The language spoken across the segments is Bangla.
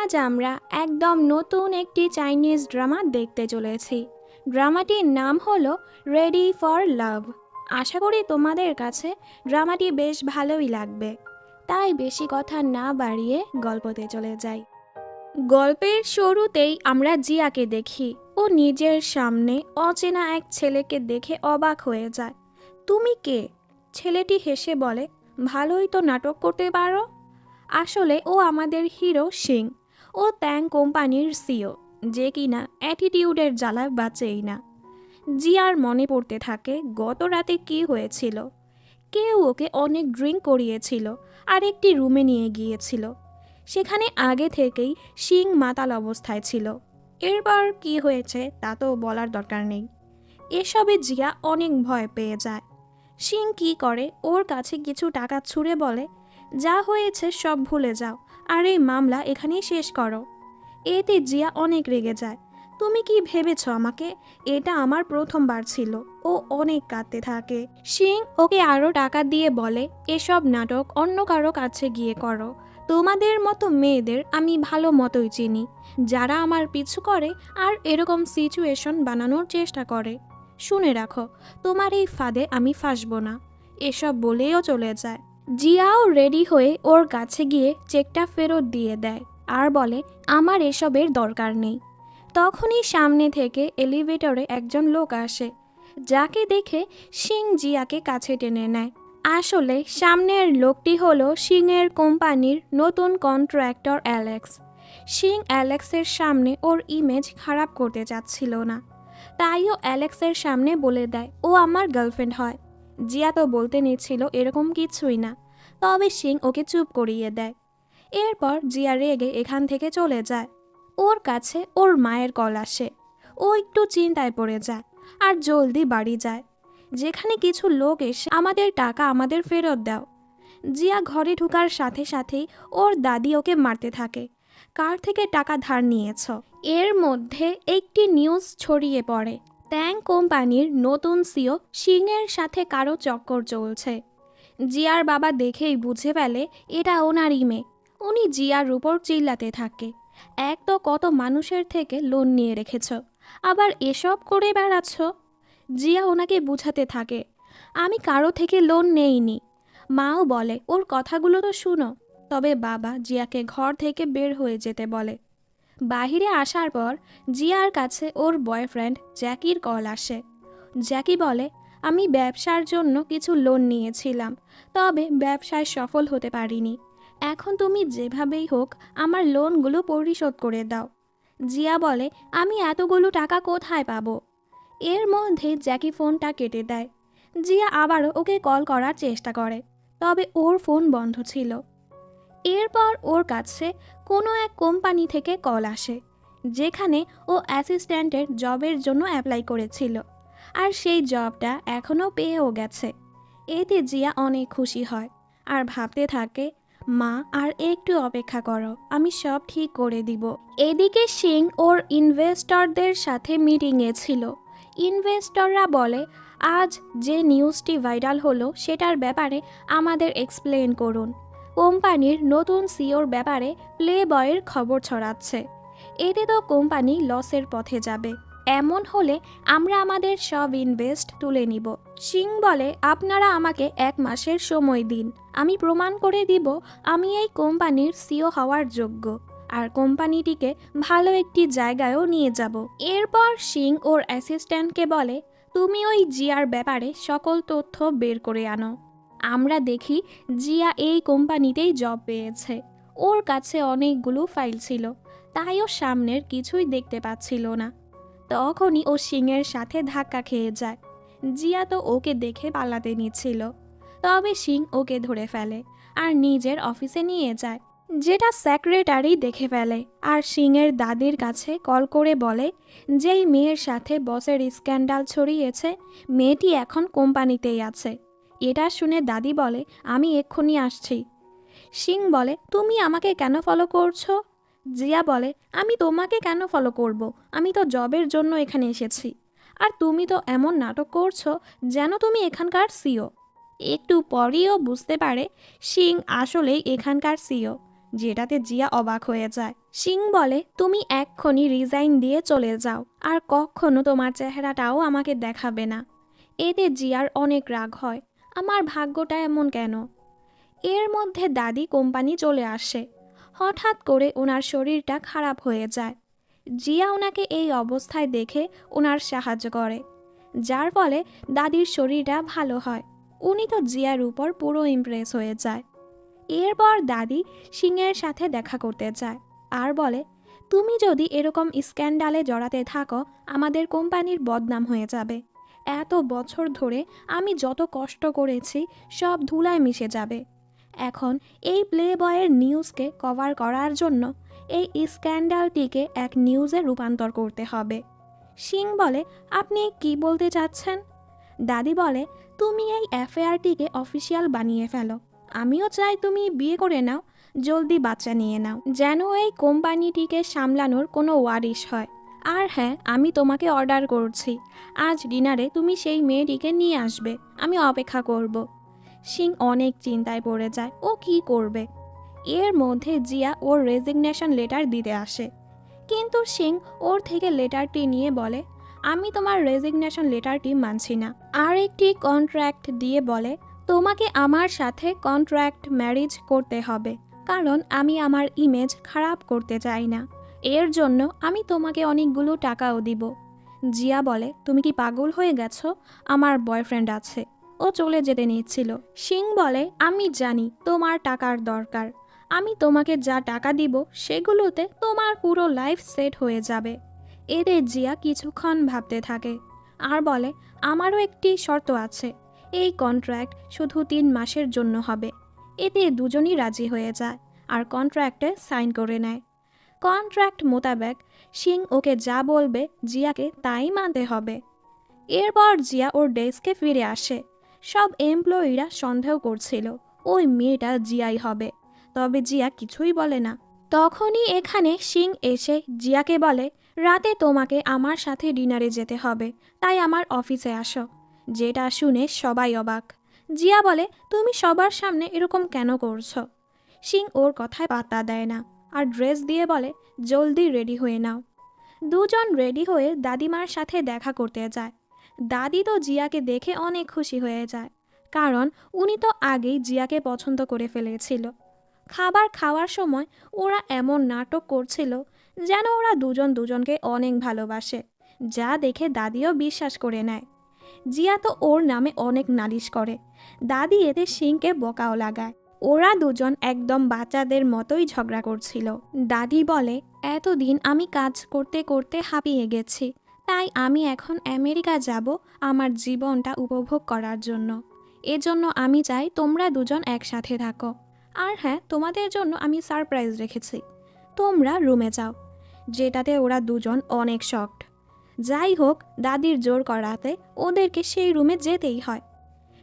আজ আমরা একদম নতুন একটি চাইনিজ ড্রামা দেখতে চলেছি। ড্রামাটির নাম হলো রেডি ফর লাভ। আশা করি তোমাদের কাছে ড্রামাটি বেশ ভালোই লাগবে। তাই বেশি কথা না বাড়িয়ে গল্পতে চলে যাই। গল্পের শুরুতেই আমরা জিয়াকে দেখি। ও নিজের সামনে অচেনা এক ছেলেকে দেখে অবাক হয়ে যায়। তুমি কে? ছেলেটি হেসে বলে, ভালোই তো নাটক করতে পারো। আসলে ও আমাদের হিরো সিং। ও ট্যাং কোম্পানির সিও, যে কিনা অ্যাটিটিউডের জ্বালা বাঁচেই না। জিয়ার মনে পড়তে থাকে গত রাতে কি হয়েছিল। কেউ ওকে অনেক ড্রিঙ্ক করিয়েছিল আর একটি রুমে নিয়ে গিয়েছিল। সেখানে আগে থেকেই সিং মাতাল অবস্থায় ছিল। এরপর কি হয়েছে তা তো বলার দরকার নেই। এসবে জিয়া অনেক ভয় পেয়ে যায়। সিং কি করে, ওর কাছে কিছু টাকা ছুঁড়ে বলে, যা হয়েছে সব ভুলে যাও আর এই মামলা এখানেই শেষ করো। এতে জিয়া অনেক রেগে যায়। তুমি কি ভেবেছ আমাকে? এটা আমার প্রথমবার ছিল। ও অনেক কাঁদতে থাকে। সিং ওকে আরও টাকা দিয়ে বলে, এসব নাটক অন্য কারো কাছে গিয়ে করো। তোমাদের মতো মেয়েদের আমি ভালো মতোই চিনি, যারা আমার পিছু করে আর এরকম সিচুয়েশন বানানোর চেষ্টা করে। শুনে রাখো, তোমার এই ফাঁদে আমি ফাঁসবো না। এসব বলেও চলে যায়। জিয়াও রেডি হয়ে ওর কাছে গিয়ে চেকটা ফেরত দিয়ে দেয় আর বলে, আমার এসবের দরকার নেই। তখনই সামনে থেকে এলিভেটরে একজন লোক আসে, যাকে দেখে সিং জিয়াকে কাছে টেনে নেয়। আসলে সামনের লোকটি হলো সিংয়ের কোম্পানির নতুন কন্ট্রাক্টর অ্যালেক্স। সিং অ্যালেক্সের সামনে ওর ইমেজ খারাপ করতে চাচ্ছিল না, তাইও অ্যালেক্সের সামনে বলে দেয় ও আমার গার্লফ্রেন্ড হয়। জিয়া তো বলতে নিচ্ছিল এরকম কিছুই না, তবে সিং ওকে চুপ করিয়ে দেয়। এরপর জিয়া রেগে এখান থেকে চলে যায়। ওর কাছে ওর মায়ের কল আসে। ও একটু চিন্তায় পড়ে যায় আর জলদি বাড়ি যায়, যেখানে কিছু লোক এসে, আমাদের টাকা আমাদের ফেরত দাও। জিয়া ঘরে ঢুকার সাথে সাথেই ওর দাদি ওকে মারতে থাকে, কার থেকে টাকা ধার নিয়েছ। এর মধ্যে একটি নিউজ ছড়িয়ে পড়ে, ট্যাং কোম্পানির নতুন সিও সিংয়ের সাথে কারো চক্কর চলছে। জিয়ার বাবা দেখেই বুঝে ফেলে এটা ওনারই মেয়ে। উনি জিয়ার উপর চিল্লাতে থাকে, এক তো কত মানুষের থেকে লোন নিয়ে রেখেছ, আবার এসব করে বেড়াচ্ছ। জিয়া ওনাকে বুঝাতে থাকে, আমি কারো থেকে লোন নেইনি। মাও বলে ওর কথাগুলো তো শুনো। তবে বাবা জিয়াকে ঘর থেকে বের হয়ে যেতে বলে। বাহিরে আসার পর জিয়ার কাছে ওর বয়ফ্রেন্ড জ্যাকির কল আসে। জ্যাকি বলে, আমি ব্যবসার জন্য কিছু লোন নিয়েছিলাম, তবে ব্যবসায় সফল হতে পারিনি। এখন তুমি যেভাবেই হোক আমার লোনগুলো পরিশোধ করে দাও। জিয়া বলে, আমি এতগুলো টাকা কোথায় পাবো? এর মধ্যে জ্যাকি ফোনটা কেটে দেয়। জিয়া আবারও ওকে কল করার চেষ্টা করে, তবে ওর ফোন বন্ধ ছিল। এরপর ওর কাছে কোনো এক কোম্পানি থেকে কল আসে, যেখানে ও অ্যাসিস্ট্যান্টের জবের জন্য অ্যাপ্লাই করেছিল, আর সেই জবটা এখনও পেয়েও গেছে। এতে জিয়া অনেক খুশি হয় আর ভাবতে থাকে, মা আর একটু অপেক্ষা করো, আমি সব ঠিক করে দিব। এদিকে সিং ওর ইনভেস্টরদের সাথে মিটিংয়ে ছিল। ইনভেস্টররা বলে, আজ যে নিউজটি ভাইরাল হলো সেটার ব্যাপারে আমাদের এক্সপ্লেন করুন। কোম্পানির নতুন সিওর ব্যাপারে প্লে বয়ের খবর ছড়াচ্ছে। এতে তো কোম্পানি লসের পথে যাবে। এমন হলে আমরা আমাদের সব ইনভেস্ট তুলে নিব। সিং বলে, আপনারা আমাকে 1 মাসের সময় দিন, আমি প্রমাণ করে দিব আমি এই কোম্পানির সিও হওয়ার যোগ্য, আর কোম্পানিটিকে ভালো একটি জায়গায়ও নিয়ে যাব। এরপর সিং ওর অ্যাসিস্ট্যান্টকে বলে, তুমি ওই জিয়ার ব্যাপারে সকল তথ্য বের করে আনো। আমরা দেখি জিয়া এই কোম্পানিতেই জব পেয়েছে। ওর কাছে অনেকগুলো ফাইল ছিল, তাই ও সামনের কিছুই দেখতে পাচ্ছিল না। তখনই ও সিংয়ের সাথে ধাক্কা খেয়ে যায়। জিয়া তো ওকে দেখে পালাতে নিচ্ছিল, তবে সিং ওকে ধরে ফেলে আর নিজের অফিসে নিয়ে যায়, যেটা সেক্রেটারি দেখে ফেলে। আর সিংয়ের দাদির কাছে কল করে বলে, যেই মেয়ের সাথে বসের স্ক্যান্ডাল ছড়িয়েছে, মেয়েটি এখন কোম্পানিতেই আছে। এটা শুনে দাদি বলে, আমি এক্ষুনি আসছি। সিং বলে, তুমি আমাকে কেন ফলো করছো? জিয়া বলে, আমি তোমাকে কেন ফলো করব? আমি তো জবের জন্য এখানে এসেছি, আর তুমি তো এমন নাটক করছো যেন তুমি এখানকার সিও। একটু পরেও বুঝতে পারে সিং আসলেই এখানকার সিও। যেটাতে জিয়া অবাক হয়ে যায়। সিং বলে, তুমি এক্ষুনি রিজাইন দিয়ে চলে যাও, আর কখনো তোমার চেহারাটাও আমাকে দেখাবে না। এতে জিয়ার অনেক রাগ হয়, আমার ভাগ্যটা এমন কেন। এর মধ্যে দাদি কোম্পানি চলে আসে। হঠাৎ করে ওনার শরীরটা খারাপ হয়ে যায়। জিয়া ওনাকে এই অবস্থায় দেখে ওনার সাহায্য করে, যার ফলে দাদির শরীরটা ভালো হয়। উনি তো জিয়ার উপর পুরো ইমপ্রেস হয়ে যায়। এরপর দাদি সিংয়ের সাথে দেখা করতে চায় আর বলে, তুমি যদি এরকম স্ক্যান্ডালে জড়াতে থাকো আমাদের কোম্পানির বদনাম হয়ে যাবে। এত বছর ধরে আমি যত কষ্ট করেছি সব ধুলায় মিশে যাবে। এখন এই প্লে বয়ের নিউজকে কভার করার জন্য এই স্ক্যান্ডালটিকে এক নিউজে রূপান্তর করতে হবে। সিং বলে, আপনি কি বলতে চাচ্ছেন? দাদি বলে, তুমি এই অ্যাফেয়ারটিকে অফিসিয়াল বানিয়ে ফেলো। আমিও চাই তুমি বিয়ে করে নাও, জলদি বাচ্চা নিয়ে নাও, যেন এই কোম্পানিটিকে সামলানোর কোনো ওয়ারিশ হয়। আর হ্যাঁ, আমি তোমাকে অর্ডার করছি, আজ ডিনারে তুমি সেই মেয়েটিকে নিয়ে আসবে, আমি অপেক্ষা করব। সিং অনেক চিন্তায় পড়ে যায়, ও কি করবে। এর মধ্যে জিয়া ওর রেজিগনেশন লেটার দিতে আসে, কিন্তু সিং ওর থেকে লেটারটি নিয়ে বলে, আমি তোমার রেজিগনেশন লেটারটি মানছি না। আর একটি কন্ট্রাক্ট দিয়ে বলে, তোমাকে আমার সাথে কন্ট্রাক্ট ম্যারেজ করতে হবে, কারণ আমি আমার ইমেজ খারাপ করতে চাই না। এর জন্য আমি তোমাকে অনেকগুলো টাকাও দিব। জিয়া বলে, তুমি কি পাগল হয়ে গেছো? আমার বয়ফ্রেন্ড আছে, ও চলে যেতে নিচ্ছিল। সিং বলে, আমি জানি তোমার টাকার দরকার, আমি তোমাকে যা টাকা দিব সেগুলোতে তোমার পুরো লাইফ সেট হয়ে যাবে। এতে জিয়া কিছুক্ষণ ভাবতে থাকে আর বলে, আমারও একটি শর্ত আছে, এই কন্ট্রাক্ট শুধু 3 মাসের জন্য হবে। এতে দুজনই রাজি হয়ে যায় আর কন্ট্রাক্টে সাইন করে নেয়। কন্ট্রাক্ট মোতাবেক সিং ওকে যা বলবে জিয়াকে তাই মানতে হবে। এরপর জিয়া ওর ডেস্কে ফিরে আসে। সব এমপ্লয়িরা সন্দেহ করছিল ওই মেয়েটা জিয়াই হবে, তবে জিয়া কিছুই বলে না। তখনই এখানে সিং এসে জিয়াকে বলে, রাতে তোমাকে আমার সাথে ডিনারে যেতে হবে, তাই আমার অফিসে আসো। যেটা শুনে সবাই অবাক। জিয়া বলে, তুমি সবার সামনে এরকম কেন করছো? সিং ওর কথায় পাত্তা দেয় না আর ড্রেস দিয়ে বলে, জলদি রেডি হয়ে নাও। দুজন রেডি হয়ে দাদিমার সাথে দেখা করতে যায়। দাদি তো জিয়াকে দেখে অনেক খুশি হয়ে যায়, কারণ উনি তো আগেই জিয়াকে পছন্দ করে ফেলেছিল। খাবার খাওয়ার সময় ওরা এমন নাটক করছিল যেন ওরা দুজন দুজনকে অনেক ভালোবাসে, যা দেখে দাদিও বিশ্বাস করে নেয়। জিয়া তো ওর নামে অনেক নালিশ করে, দাদি এতে সিংকে বকাও লাগায়। ওরা দুজন একদম বাচ্চাদের মতোই ঝগড়া করছিল। দাদি বলে, এতদিন আমি কাজ করতে করতে হাঁপিয়ে গেছি, তাই আমি এখন আমেরিকা যাব আমার জীবনটা উপভোগ করার জন্য। এজন্য আমি চাই তোমরা দুজন একসাথে থাকো। আর হ্যাঁ, তোমাদের জন্য আমি সারপ্রাইজ রেখেছি, তোমরা রুমে যাও। যেটাতে ওরা দুজন অনেক শকড। যাই হোক, দাদির জোর করাতে ওদেরকে সেই রুমে যেতেই হয়।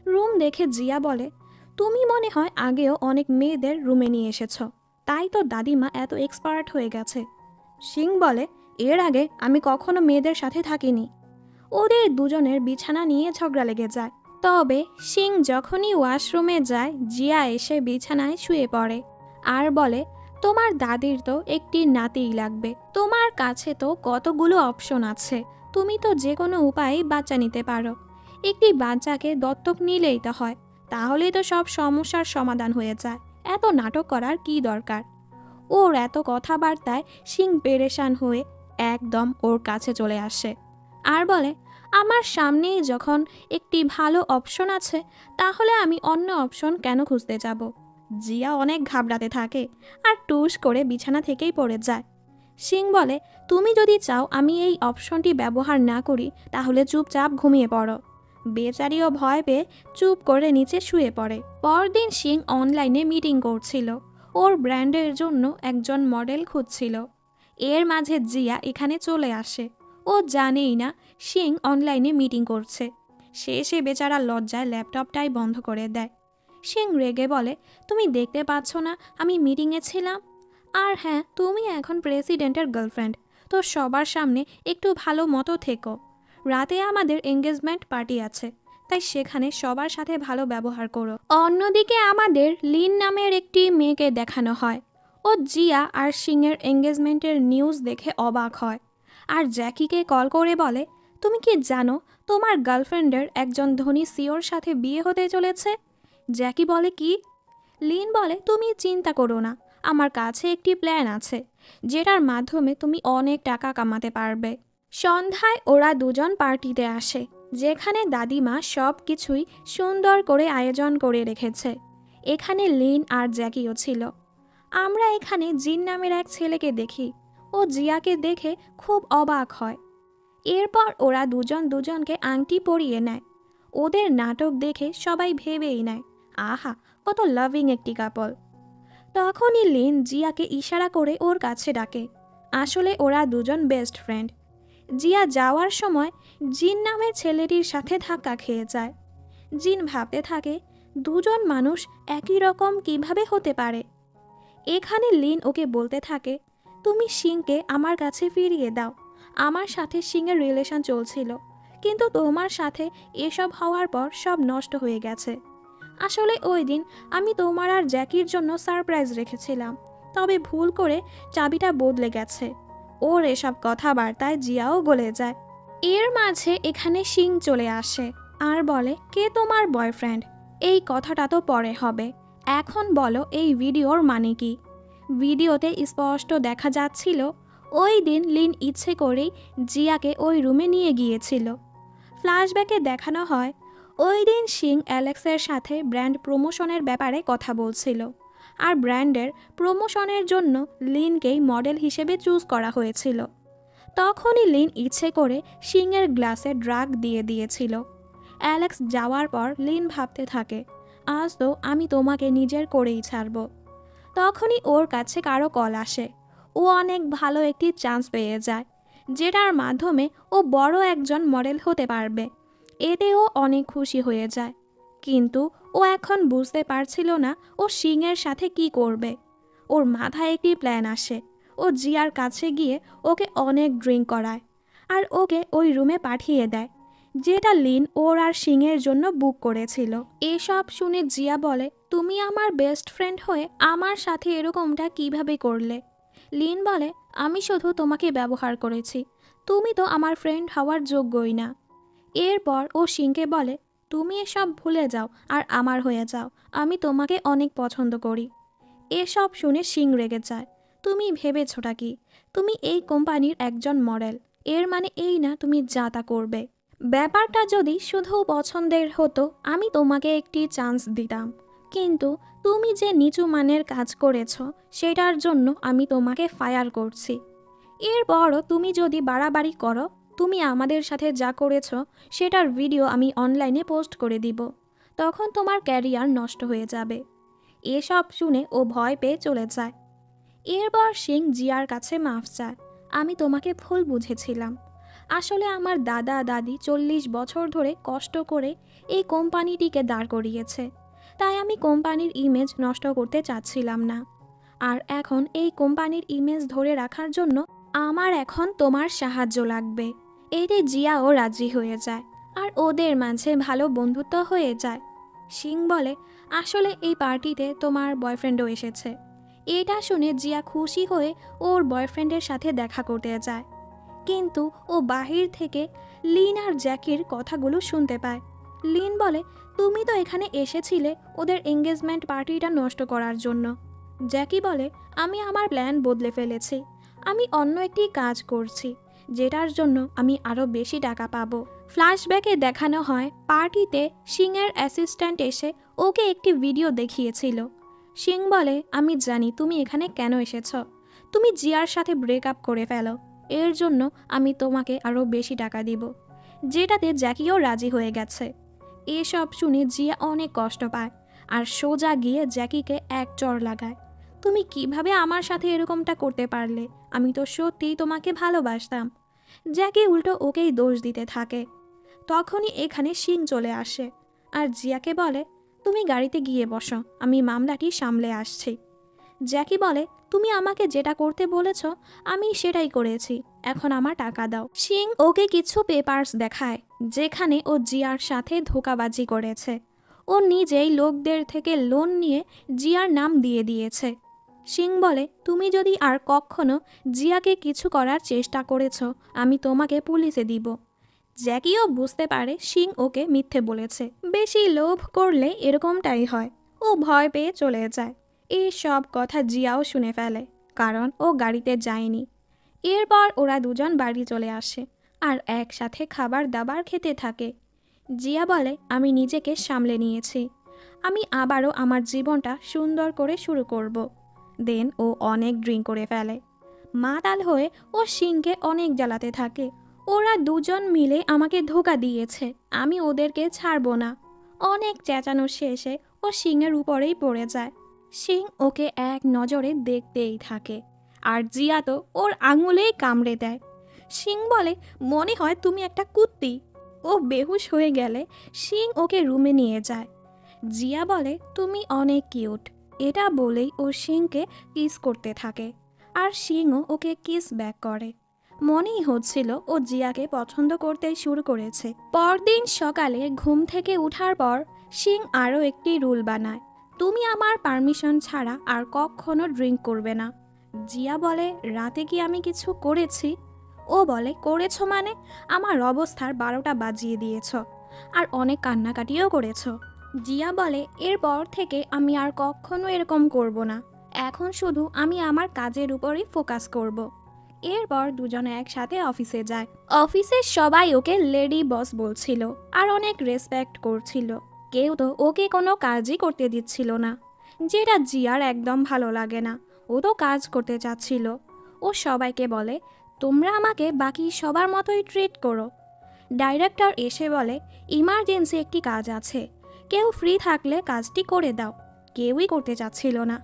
রুম দেখে জিয়া বলে, তুমি মনে হয় আগেও অনেক মেয়েদের রুমে নিয়ে এসেছ, তাই তো দাদিমা এত এক্সপার্ট হয়ে গেছে। সিং বলে, এর আগে আমি কখনো মেয়েদের সাথে থাকিনি। ওদের দুজনের বিছানা নিয়ে ঝগড়া লেগে যায়। তবে সিং যখনই ওয়াশরুমে যায়, জিয়া এসে বিছানায় শুয়ে পড়ে আর বলে, তোমার দাদির তো একটি নাতিই লাগবে, তোমার কাছে তো কতগুলো অপশন আছে, তুমি তো যে কোনো উপায়ে বাচ্চা নিতে পারো। একটি বাচ্চাকে দত্তক নিলেই তো হয়, তাহলেই তো সব সমস্যার সমাধান হয়ে যায়, এত নাটক করার কি দরকার। ওর এত কথাবার্তায় সিং পেরেশান হয়ে একদম ওর কাছে চলে আসে আর বলে, আমার সামনেই যখন একটি ভালো অপশন আছে, তাহলে আমি অন্য অপশন কেন খুঁজতে যাব? জিয়া অনেক ঘাবড়াতে থাকে আর টুস করে বিছানা থেকেই পড়ে যায়। সিং বলে, তুমি যদি চাও আমি এই অপশনটি ব্যবহার না করি, তাহলে চুপচাপ ঘুমিয়ে পড়ো। বেচারিও ভয় পেয়ে চুপ করে নিচে শুয়ে পড়ে। পরদিন সিং অনলাইনে মিটিং করছিল, ওর ব্র্যান্ডের জন্য একজন মডেল খুঁজছিল। এর মাঝে জিয়া এখানে চলে আসে। ও জানেই না সিং অনলাইনে মিটিং করছে। সে বেচারা লজ্জায় ল্যাপটপটাই বন্ধ করে দেয়। সিং রেগে বলে, তুমি দেখতে পাচ্ছ না আমি মিটিংয়ে ছিলাম? আর হ্যাঁ, তুমি এখন প্রেসিডেন্টের গার্লফ্রেন্ড, তো সবার সামনে একটু ভালো মতো থেকো। রাতে আমাদের এঙ্গেজমেন্ট পার্টি আছে, তাই সেখানে সবার সাথে ভালো ব্যবহার করো। অন্যদিকে আমাদের লিন নামের একটি মেয়েকে দেখানো হয়। ও জিয়া আর সিংয়ের এঙ্গেজমেন্টের নিউজ দেখে অবাক হয় আর জ্যাকিকে কল করে বলে, তুমি কি জানো তোমার গার্লফ্রেন্ডের একজন ধনী সিওর সাথে বিয়ে হতে চলেছে? জ্যাকি বলে, কি? লিন বলে, তুমি চিন্তা করো না, আমার কাছে একটি প্ল্যান আছে যেটার মাধ্যমে তুমি অনেক টাকা কামাতে পারবে। সন্ধ্যায় ওরা দুজন পার্টিতে আসে, যেখানে দাদিমা সব কিছুই সুন্দর করে আয়োজন করে রেখেছে। এখানে লিন আর জ্যাকিও ছিল। আমরা এখানে জিন নামের এক ছেলেকে দেখি। ও জিয়াকে দেখে খুব অবাক হয়। এরপর ওরা দুজন দুজনকে আংটি পরিয়ে নেয়। ওদের নাটক দেখে সবাই ভেবেই নেয়, আহা, কত লাভিং একটি কাপল। তখনই লিন জিয়াকে ইশারা করে ওর কাছে ডাকে। আসলে ওরা দুজন বেস্ট ফ্রেন্ড। জিয়া যাওয়ার সময় জিন নামের ছেলেটির সাথে ধাক্কা খেয়ে যায়। জিন ভাবতে থাকে, দুজন মানুষ একই রকম কিভাবে হতে পারে। এখানে লিন ওকে বলতে থাকে, তুমি সিংকে আমার কাছে ফিরিয়ে দাও। আমার সাথে সিংয়ের রিলেশন চলছিল, কিন্তু তোমার সাথে এসব হওয়ার পর সব নষ্ট হয়ে গেছে। আসলে ওই দিন আমি তোমার আর জ্যাকির জন্য সারপ্রাইজ রেখেছিলাম, তবে ভুল করে চাবিটা বদলে গেছে। ওর এসব কথাবার্তায় জিয়াও গলে যায়। এর মাঝে এখানে সিং চলে আসে আর বলে, কে তোমার বয়ফ্রেন্ড? এই কথাটা তো পরে হবে, এখন বলো এই ভিডিওর মানে কি? ভিডিওতে স্পষ্ট দেখা যাচ্ছিল ওই দিন লিন ইচ্ছে করেই জিয়াকে ওই রুমে নিয়ে গিয়েছিল। ফ্ল্যাশব্যাকে দেখানো হয় ওই দিন সিং অ্যালেক্সের সাথে ব্র্যান্ড প্রমোশনের ব্যাপারে কথা বলছিল, আর ব্র্যান্ডের প্রমোশনের জন্য লিনকেই মডেল হিসেবে চুজ করা হয়েছিল। তখনই লিন ইচ্ছে করে সিংয়ের গ্লাসে ড্রাগ দিয়ে দিয়েছিল। অ্যালেক্স যাওয়ার পর লিন ভাবতে থাকে, আজ তো আমি তোমাকে নিজের করেই ছাড়ব। তখনই ওর কাছে কারো কল আসে। ও অনেক ভালো একটি চান্স পেয়ে যায়, যেটার মাধ্যমে ও বড় একজন মডেল হতে পারবে। এতে ও অনেক খুশি হয়ে যায়, কিন্তু ও এখন বুঝতে পারছিল না ও সিংয়ের সাথে কি করবে। ওর মাথায় একটি প্ল্যান আসে। ও জিয়ার কাছে গিয়ে ওকে অনেক ড্রিঙ্ক করায় আর ওকে ওই রুমে পাঠিয়ে দেয়, যেটা লিন ওর আর সিংয়ের জন্য বুক করেছিল। এসব শুনে জিয়া বলে, তুমি আমার বেস্ট ফ্রেন্ড হয়ে আমার সাথে এরকমটা কিভাবে করলে? লিন বলে, আমি শুধু তোমাকে ব্যবহার করেছি, তুমি তো আমার ফ্রেন্ড হওয়ার যোগ্যই না। এরপর ও সিংকে বলে, তুমি এসব ভুলে যাও আর আমার হয়ে যাও, আমি তোমাকে অনেক পছন্দ করি। এসব শুনে সিং রেগে যায়, তুমি ভেবেছোটা কি তুমি এই কোম্পানির একজন মডেল? এর মানে এই না তুমি যা তা করবে। ব্যাপারটা যদি শুধু পছন্দের হতো আমি তোমাকে একটি চান্স দিতাম, কিন্তু তুমি যে নিচু মানের কাজ করেছ সেটার জন্য আমি তোমাকে ফায়ার করছি। এরপরও তুমি যদি বাড়াবাড়ি করো, তুমি আমাদের সাথে যা করেছ সেটার ভিডিও আমি অনলাইনে পোস্ট করে দিব, তখন তোমার ক্যারিয়ার নষ্ট হয়ে যাবে। এসব শুনে ও ভয় পেয়ে চলে যায়। এরপর সিং জিয়ার কাছে মাফ চায়, আমি তোমাকে ভুল বুঝেছিলাম। আসলে আমার দাদা দাদি 40 বছর ধরে কষ্ট করে এই কোম্পানিটিকে দাঁড় করিয়েছে, তাই আমি কোম্পানির ইমেজ নষ্ট করতে চাচ্ছিলাম না। আর এখন এই কোম্পানির ইমেজ ধরে রাখার জন্য আমার এখন তোমার সাহায্য লাগবে। এতে জিয়াও রাজি হয়ে যায় আর ওদের মাঝে ভালো বন্ধুত্ব হয়ে যায়। সিং বলে, আসলে এই পার্টিতে তোমার বয়ফ্রেন্ডও এসেছে। এটা শুনে জিয়া খুশি হয়ে ওর বয়ফ্রেন্ডের সাথে দেখা করতে যায়, কিন্তু ও বাহির থেকে লিন আর জ্যাকির কথাগুলো শুনতে পায়। লিন বলে, তুমি তো এখানে এসেছিলে ওদের এঙ্গেজমেন্ট পার্টিটা নষ্ট করার জন্য। জ্যাকি বলে, আমি আমার প্ল্যান বদলে ফেলেছি, আমি অন্য একটি কাজ করছি, যেটার জন্য আমি আরও বেশি টাকা পাবো। ফ্ল্যাশব্যাকে দেখানো হয় পার্টিতে সিংয়ের অ্যাসিস্ট্যান্ট এসে ওকে একটি ভিডিও দেখিয়েছিল। সিং বলে, আমি জানি তুমি এখানে কেন এসেছ, তুমি জিয়ার সাথে ব্রেকআপ করে ফেলো, এর জন্য আমি তোমাকে আরও বেশি টাকা দিব, যেটাতে জ্যাকিও রাজি হয়ে গেছে। এসব শুনে জিয়া অনেক কষ্ট পায় আর সোজা গিয়ে জ্যাকিকে এক চড় লাগায়, তুমি কিভাবে আমার সাথে এরকমটা করতে পারলে? আমি তো সত্যিই তোমাকে ভালোবাসতাম। জ্যাকি উল্টো ওকেই দোষ দিতে থাকে। তখনই এখানে সিং চলে আসে আর জিয়াকে বলে, তুমি গাড়িতে গিয়ে বসো, আমি মামলাটি সামলে আসছি। জ্যাকি বলে, তুমি আমাকে যেটা করতে বলেছ আমি সেটাই করেছি, এখন আমার টাকা দাও। সিং ওকে কিছু পেপারস দেখায় যেখানে ও জিয়ার সাথে ধোঁকাবাজি করেছে। ও নিজেই লোকদের থেকে লোন নিয়ে জিয়ার নাম দিয়ে দিয়েছে। সিং বলে, তুমি যদি আর কখনো জিয়াকে কিছু করার চেষ্টা করেছ, আমি তোমাকে পুলিশে দিব। জ্যাকিও বুঝতে পারে সিং ওকে মিথ্যে বলেছে। বেশি লোভ করলে এরকমটাই হয়। ও ভয় পেয়ে চলে যায়। এই সব কথা জিয়াও শুনে ফেলে, কারণ ও গাড়িতে যায়নি। এরপর ওরা দুজন বাড়ি চলে আসে আর একসাথে খাবার দাবার খেতে থাকে। জিয়া বলে, আমি নিজেকে সামলে নিয়েছি, আমি আবারও আমার জীবনটা সুন্দর করে শুরু করব। দেন ও অনেক ড্রিঙ্ক করে ফেলে। মাতাল হয়ে ও সিংকে অনেক জ্বালাতে থাকে। ওরা দুজন মিলে আমাকে ধোঁকা দিয়েছে, আমি ওদেরকে ছাড়বো না। অনেক চেঁচানো শেষে ও সিংয়ের উপরেই পড়ে যায়। সিং ওকে এক নজরে দেখতেই থাকে, আর জিয়া তো ওর আঙুলেই কামড়ে দেয়। সিং বলে, মনে হয় তুমি একটা কুত্তি। ও বেহুশ হয়ে গেলে সিং ওকে রুমে নিয়ে যায়। জিয়া বলে, তুমি অনেক কিউট। এটা বলেই ও সিংকে কিস করতে থাকে, আর সিংও ওকে কিস ব্যাক করে। মনেই হচ্ছিল ও জিয়াকে পছন্দ করতে শুরু করেছে। পরদিন সকালে ঘুম থেকে ওঠার পর সিং আরও একটি রুল বানায়, তুমি আমার পারমিশন ছাড়া আর কখনো ড্রিঙ্ক করবে না। জিয়া বলে, রাতে কি আমি কিছু করেছি? ও বলে, করেছ মানে? আমার অবস্থার 12টা বাজিয়ে দিয়েছ, আর অনেক কান্নাকাটিও করেছ। জিয়া বলে, এরপর থেকে আমি আর কখনো এরকম করব না। এখন শুধু আমি আমার কাজের উপরই ফোকাস করব। এরপর দুজনে একসাথে অফিসে যায়। অফিসের সবাই ওকে লেডি বস বলছিল আর অনেক রেসপেক্ট করছিল। কেউ তো ওকে কোনো কাজই করতে দিচ্ছিল না, যেটা জিয়ার একদম ভালো লাগে না। ও তো কাজ করতে চাচ্ছিল। ও সবাইকে বলে, তোমরা আমাকে বাকি সবার মতোই ট্রিট করো। ডাইরেক্টর এসে বলে, ইমার্জেন্সি একটি কাজ আছে, কেউ ফ্রি থাকলে কাজটি করে দাও। কেউই করতে চাচ্ছিল না,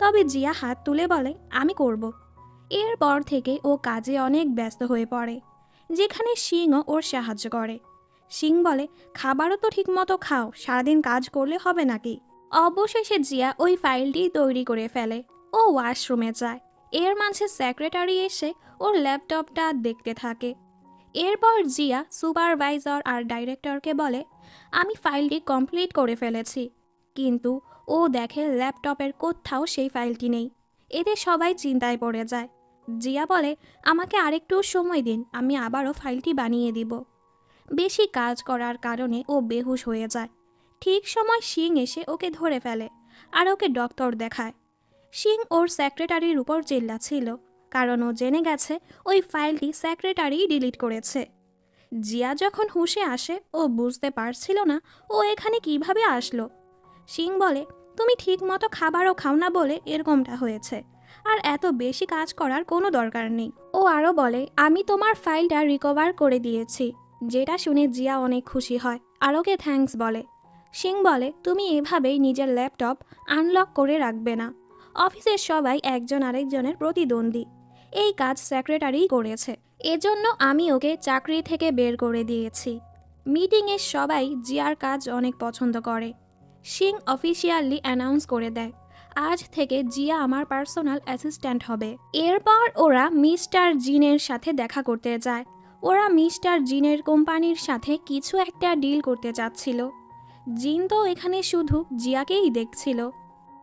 তবে জিয়া হাত তুলে বলে, আমি করব। এরপর থেকে ও কাজে অনেক ব্যস্ত হয়ে পড়ে, যেখানে সিংও ওর সাহায্য করে। সিং বলে, খাবারও তো ঠিকমতো খাও, সারাদিন কাজ করলে হবে নাকি? অবশেষে জিয়া ওই ফাইলটি তৈরি করে ফেলে। ও ওয়াশরুমে যায়। এর মাঝে সেক্রেটারি এসে ওর ল্যাপটপটা দেখতে থাকে। এরপর জিয়া সুপারভাইজার আর ডাইরেক্টরকে বলে, আমি ফাইলটি কমপ্লিট করে ফেলেছি। কিন্তু ও দেখে ল্যাপটপের কোথাও সেই ফাইলটি নেই। এতে সবাই চিন্তায় পড়ে যায়। জিয়া বলে, আমাকে আরেকটু সময় দিন, আমি আবারও ফাইলটি বানিয়ে দিব। বেশি কাজ করার কারণে ও বেহুশ হয়ে যায়। ঠিক সময় সিং এসে ওকে ধরে ফেলে আর ওকে ডক্টর দেখায়। সিং ওর সেক্রেটারির উপর চিল্লাচ্ছিল, কারণ ও জেনে গেছে ওই ফাইলটি সেক্রেটারি ডিলিট করেছে। জিয়া যখন হুঁশে আসে ও বুঝতে পারছিল না ও এখানে কিভাবে আসলো। সিং বলে, তুমি ঠিক মতো খাবারও খাও না বলে এরকমটা হয়েছে, আর এত বেশি কাজ করার কোনো দরকার নেই। ও আরও বলে, আমি তোমার ফাইলটা রিকভার করে দিয়েছি, যেটা শুনে জিয়া অনেক খুশি হয় আর ওকে থ্যাঙ্কস বলে। সিং বলে, তুমি এভাবেই নিজের ল্যাপটপ আনলক করে রাখবে না। অফিসের সবাই একজন আরেকজনের প্রতিদ্বন্দ্বী। এই কাজ সেক্রেটারিই করেছে, এজন্য আমি ওকে চাকরি থেকে বের করে দিয়েছি। মিটিংয়ে সবাই জিয়ার কাজ অনেক পছন্দ করে। সিং অফিসিয়ালি অ্যানাউন্স করে দেয়, আজ থেকে জিয়া আমার পার্সোনাল অ্যাসিস্ট্যান্ট হবে। এরপর ওরা মিস্টার জিনের সাথে দেখা করতে যায়। ওরা মিস্টার জিনের কোম্পানির সাথে কিছু একটা ডিল করতে চাচ্ছিল। জিন তো এখানে শুধু জিয়াকেই দেখছিল।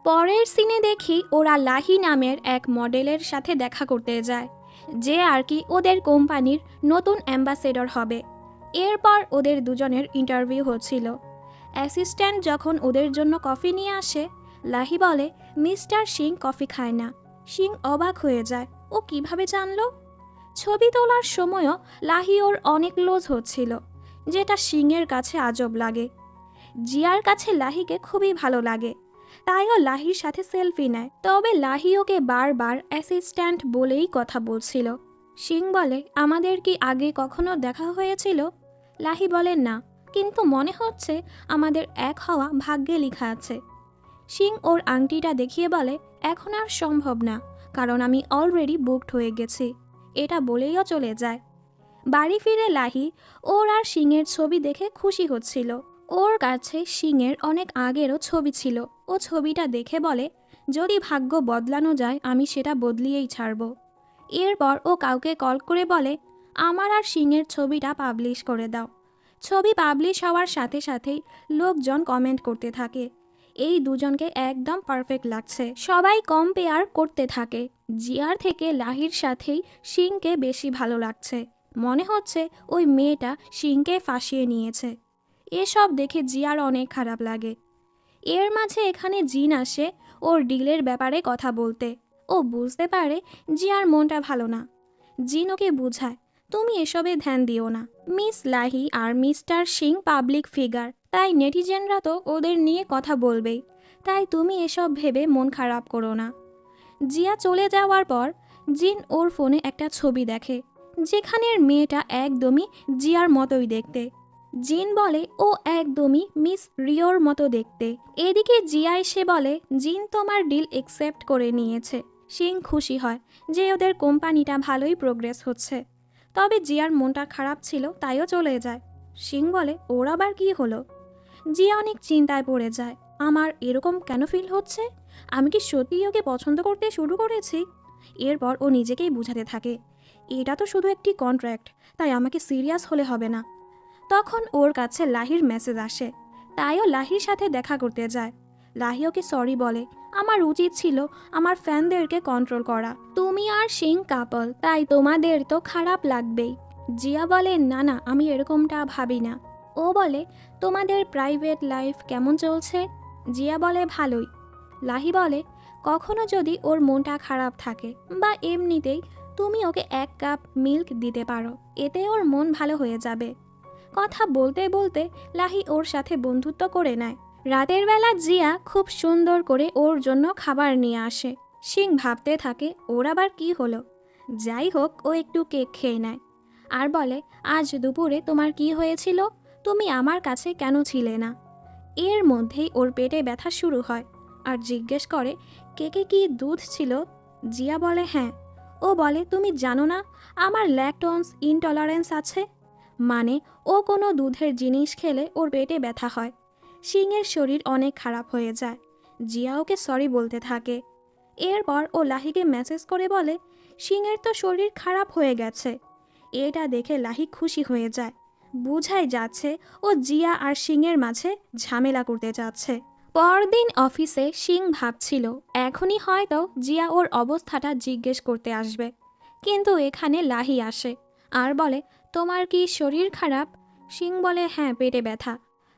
পরের সিনে দেখি ওরা লাহি নামের এক মডেলের সাথে দেখা করতে যায়, যে আর কি ওদের কোম্পানির নতুন অ্যাম্বাসেডর হবে। এরপর ওদের দুজনের ইন্টারভিউ হচ্ছিল। অ্যাসিস্ট্যান্ট যখন ওদের জন্য কফি নিয়ে আসে, লাহি বলে, মিস্টার সিং কফি খায় না। সিং অবাক হয়ে যায়, ও কিভাবে জানলো? ছবি তোলার সময়ও লাহি ওর অনেক লোজ হচ্ছিল, যেটা সিংয়ের কাছে আজব লাগে। জিয়ার কাছে লাহিকে খুবই ভালো লাগে, তাইও লাহির সাথে সেলফি নেয়। তবে লাহি ওকে বারবার অ্যাসিস্ট্যান্ট বলেই কথা বলছিল। সিং বলে, আমাদের কি আগে কখনো দেখা হয়েছিল? লাহি বলে, না, কিন্তু মনে হচ্ছে আমাদের এক হওয়া ভাগ্যে লেখা আছে। সিং ওর আংটিটা দেখিয়ে বলে, এখন আর সম্ভব না, কারণ আমি অলরেডি বুকড হয়ে গেছি। এটা বলেইও চলে যায়। বাড়ি ফিরে লাহি ওর আর সিংয়ের ছবি দেখে খুশি হচ্ছিল। ওর কাছে সিংয়ের অনেক আগেরও ছবি ছিল। ও ছবিটা দেখে বলে, যদি ভাগ্য বদলানো যায় আমি সেটা বদলিয়েই ছাড়ব। এরপর ও কাউকে কল করে বলে, আমার আর সিংয়ের ছবিটা পাবলিশ করে দাও। ছবি পাবলিশ হওয়ার সাথে সাথেই লোকজন কমেন্ট করতে থাকে। এই দুজনকে একদম পারফেক্ট লাগছে। সবাই কম্পেয়ার করতে থাকে। জিয়ার থেকে লাহির সাথেই শিংকে বেশি ভালো লাগছে। মনে হচ্ছে ওই মেয়েটা শিংকে ফাঁসিয়ে নিয়েছে। এসব দেখে জিয়ার অনেক খারাপ লাগে। এর মাঝে এখানে জিন আসে ওর ডিলের ব্যাপারে কথা বলতে। ও বুঝতে পারে জিয়ার মনটা ভালো না। জিন ওকে বুঝায়, তুমি এসবে ধ্যান দিও না। মিস লাহি আর মিস্টার সিং পাবলিক ফিগার, তাই নেটিজেনরা তো ওদের নিয়ে কথা বলবেই। তাই তুমি এসব ভেবে মন খারাপ করো না। জিয়া চলে যাওয়ার পর জিন ওর ফোনে একটা ছবি দেখে, যেখানের মেয়েটা একদমই জিয়ার মতোই দেখতে। জিন বলে ও একদমই মিস রিওর মতো দেখতে। এদিকে জিয়া এসে বলে জিন তোমার ডিল একসেপ্ট করে নিয়েছে। সিং খুশি হয় যে ওদের কোম্পানিটা ভালোই প্রোগ্রেস হচ্ছে। তবে জিয়ার মনটা খারাপ ছিল, তাইও চলে যায়। সিং বলে ওর আবার কি হলো? জিয়া অনেক চিন্তায় পড়ে যায়। আমার এরকম কেন ফিল হচ্ছে? আমি কি সত্যিই ওকে পছন্দ করতে শুরু করেছি? এরপর ও নিজেকেই বুঝাতে থাকে, এটা তো শুধু একটি কন্ট্রাক্ট, তাই আমাকে সিরিয়াস হলে হবে না। তখন ওর কাছে লাহির মেসেজ আসে, তাইও লাহির সাথে দেখা করতে যায়। লাহি ওকে সরি বলে, আমার উচিত ছিল আমার ফ্যানদেরকে কন্ট্রোল করা। তুমি আর সিং কাপল, তাই তোমাদের তো খারাপ লাগবেই। জিয়া বলে না না, আমি এরকমটা ভাবি না। ও বলে তোমাদের প্রাইভেট লাইফ কেমন চলছে? জিয়া বলে ভালোই। লাহি বলে কখনো যদি ওর মনটা খারাপ থাকে বা এমনিতেই তুমি ওকে 1 কাপ মিল্ক দিতে পারো, এতে ওর মন ভালো হয়ে যাবে। কথা বলতে বলতে লাহি ওর সাথে বন্ধুত্ব করে নেয়। রাতের বেলা জিয়া খুব সুন্দর করে ওর জন্য খাবার নিয়ে আসে। সিং ভাবতে থাকে ওর আবার কি হলো। যাই হোক, ও একটু কেক খেয়ে নেয় আর বলে আজ দুপুরে তোমার কি হয়েছিল? তুমি আমার কাছে কেন ছিলে না? এর মধ্যেই ওর পেটে ব্যথা শুরু হয় আর জিজ্ঞেস করে কেকে কি দুধ ছিল? জিয়া বলে হ্যাঁ। ও বলে তুমি জানো না আমার ল্যাকটোজ ইনটলারেন্স আছে, মানে ও কোনো দুধের জিনিস খেলে ওর পেটে ব্যথা হয়। সিংয়ের শরীর অনেক খারাপ হয়ে যায়। জিয়া ওকে সরি বলতে থাকে। এরপর ও লাহিকে মেসেজ করে বলে সিংয়ের তো শরীর খারাপ হয়ে গেছে। এটা দেখে লাহি খুশি হয়ে যায়। বুঝাই যাচ্ছে ও জিয়া আর সিংয়ের মাঝে ঝামেলা করতে যাচ্ছে। পরদিন অফিসে সিং ভাবছিল এখনই হয়তো জিয়া ওর অবস্থাটা জিজ্ঞেস করতে আসবে, কিন্তু এখানে লাহি আসে আর বলে তোমার কি শরীর খারাপ? সিং বলে হ্যাঁ, পেটে ব্যথা।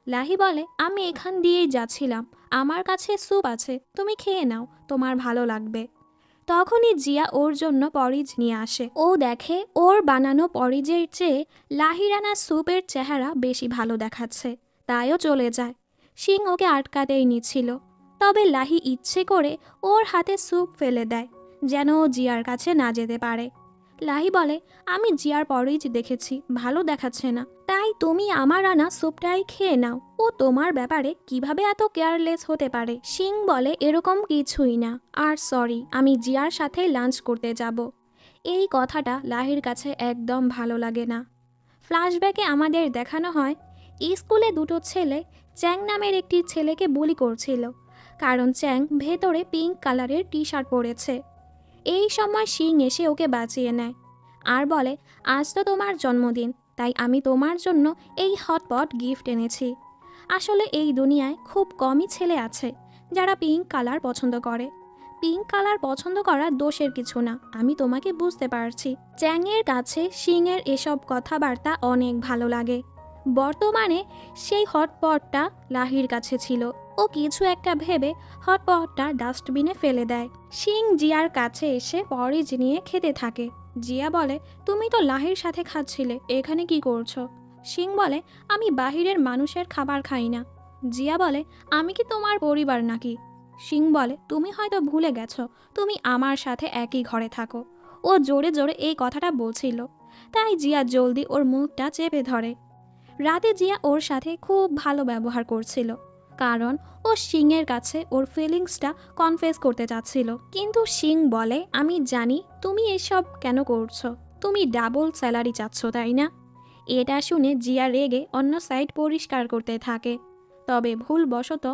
লাহি বলে আমি এখান দিয়েই যাচ্ছিলাম, আমার কাছে স্যুপ আছে, তুমি খেয়ে নাও, তোমার ভালো লাগবে। তখনই জিয়া ওর জন্য পরিজ নিয়ে আসে। ও দেখে ওর বানানো পরিজের চেয়ে লাহিরানা স্যুপের চেহারা বেশি ভালো দেখাচ্ছে, তাইও চলে যায়। সিং ওকে আটকাতেই নিচ্ছিল, তবে লাহি ইচ্ছে করে ওর হাতে স্যুপ ফেলে দেয় যেন ও জিয়ার কাছে না যেতে পারে। লাহি বলে আমি জিয়ার পরিজ দেখেছি, ভালো দেখাচ্ছে না, তাই তুমি আমার আনা স্যুপটাই খেয়ে নাও। ও তোমার ব্যাপারে কিভাবে এত কেয়ারলেস হতে পারে? সিং বলে এরকম কিছুই না, আর সরি, আমি জিয়ার সাথে লাঞ্চ করতে যাব। এই কথাটা লাহির কাছে একদম ভালো লাগে না। ফ্ল্যাশব্যাকে আমাদের দেখানো হয় স্কুলে দুটো ছেলে চ্যাং নামের একটি ছেলেকে বুলি করছিল, কারণ চ্যাং ভেতরে পিঙ্ক কালারের টি শার্ট পরেছে। এই সময় সিং এসে ওকে বাঁচিয়ে নেয় আর বলে আজ তো তোমার জন্মদিন, তাই আমি তোমার জন্য এই হটপট গিফট এনেছি। আসলে এই দুনিয়ায় খুব কমই ছেলে আছে যারা পিঙ্ক কালার পছন্দ করে। পিঙ্ক কালার পছন্দ করা দোষের কিছু না, আমি তোমাকে বুঝতে পারছি। চ্যাংয়ের কাছে সিংয়ের এসব কথাবার্তা অনেক ভালো লাগে। বর্তমানে সেই হটপটটা লাহির কাছে ছিল। ও কিছু একটা ভেবে হটপটটা ডাস্টবিনে ফেলে দেয়। সিং জিয়ার কাছে এসে পরিজ নিয়ে খেতে থাকে। জিয়া বলে তুমি তো লাহির সাথে খাচ্ছিলে, এখানে কি করছো? সিং বলে আমি বাহিরের মানুষের খাবার খাই না। জিয়া বলে আমি কি তোমার পরিবার নাকি? সিং বলে তুমি হয়তো ভুলে গেছো তুমি আমার সাথে একই ঘরে থাকো। ও জোরে জোরে এই কথাটা বলছিল, তাই জিয়া জলদি ওর মুখটা চেপে ধরে। রাতে জিয়া ওর সাথে খুব ভালো ব্যবহার করছিল, কারণ ও সিংয়ের কাছে ওর ফিলিংসটা কনফেস করতে চাচ্ছিল। কিন্তু সিং বলে আমি জানি তুমি এসব কেন করছো, তুমি ডাবল স্যালারি চাচ্ছ তাই না? এটা শুনে জিয়া রেগে অন্য সাইড পরিষ্কার করতে থাকে, তবে ভুলবশত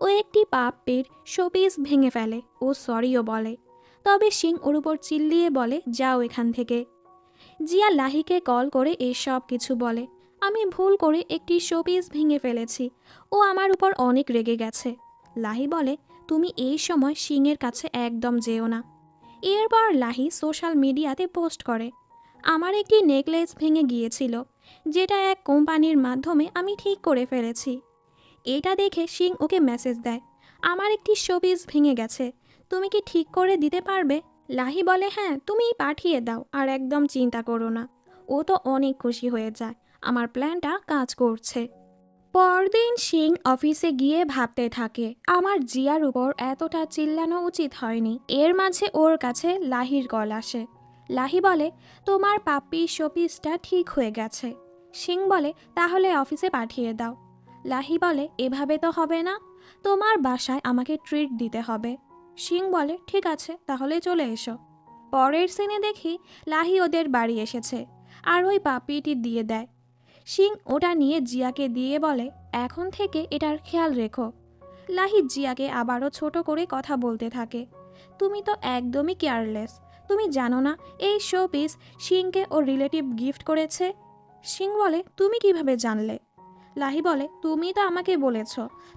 ও একটি পাপের শোপিস ভেঙে ফেলে। ও সরিও বলে, তবে সিং ওর উপর চিল্লিয়ে বলে যাও এখান থেকে। জিয়া লাহিকে কল করে এসব কিছু বলে, আমি ভুল করে একটি শোপিস ভেঙে ফেলেছি, ও আমার উপর অনেক রেগে গেছে। লাহি বলে, তুমি এই সময় সিংয়ের কাছে একদম যেও না। এরপর লাহি সোশ্যাল মিডিয়াতে পোস্ট করে, আমার একটি নেকলেস ভেঙে গিয়েছিল, যেটা এক কোম্পানির মাধ্যমে আমি ঠিক করে ফেলেছি। এটা দেখে সিং ওকে মেসেজ দেয়, আমার একটি শোপিস ভেঙে গেছে, তুমি কি ঠিক করে দিতে পারবে? লাহি বলে, হ্যাঁ তুমি পাঠিয়ে দাও, আর একদম চিন্তা করো না। ও তো অনেক খুশি হয়ে যায়, আমার প্ল্যানটা কাজ করছে। পরদিন সিং অফিসে গিয়ে ভাবতে থাকে, আমার জিয়ার উপর এতটা চিল্লানো উচিত হয়নি। এর মাঝে ওর কাছে লাহির কল আসে। লাহি বলে, তোমার পাপ্পি শোপিসটা ঠিক হয়ে গেছে। সিং বলে, তাহলে অফিসে পাঠিয়ে দাও। লাহি বলে, এভাবে তো হবে না, তোমার বাসায় আমাকে ট্রিট দিতে হবে। সিং বলে, ঠিক আছে তাহলে চলে এসো। পরের সিনে দেখি লাহি ওদের বাড়ি এসেছে আর ওই পাপ্পিটি দিয়ে দেয়। সিং ওটা নিয়ে জিয়াকে দিয়ে বলে, এখন থেকে এটার খেয়াল রেখো। লাহি জিয়াকে আবারও ছোট করে কথা বলতে থাকে, তুমি তো একদমই কেয়ারলেস, তুমি জানো না এই শো পিস সিংকে ওর রিলেটিভ গিফট করেছে? সিং বলে, তুমি কিভাবে জানলে? লাহি বলে, তুমি তো আমাকে বলেছ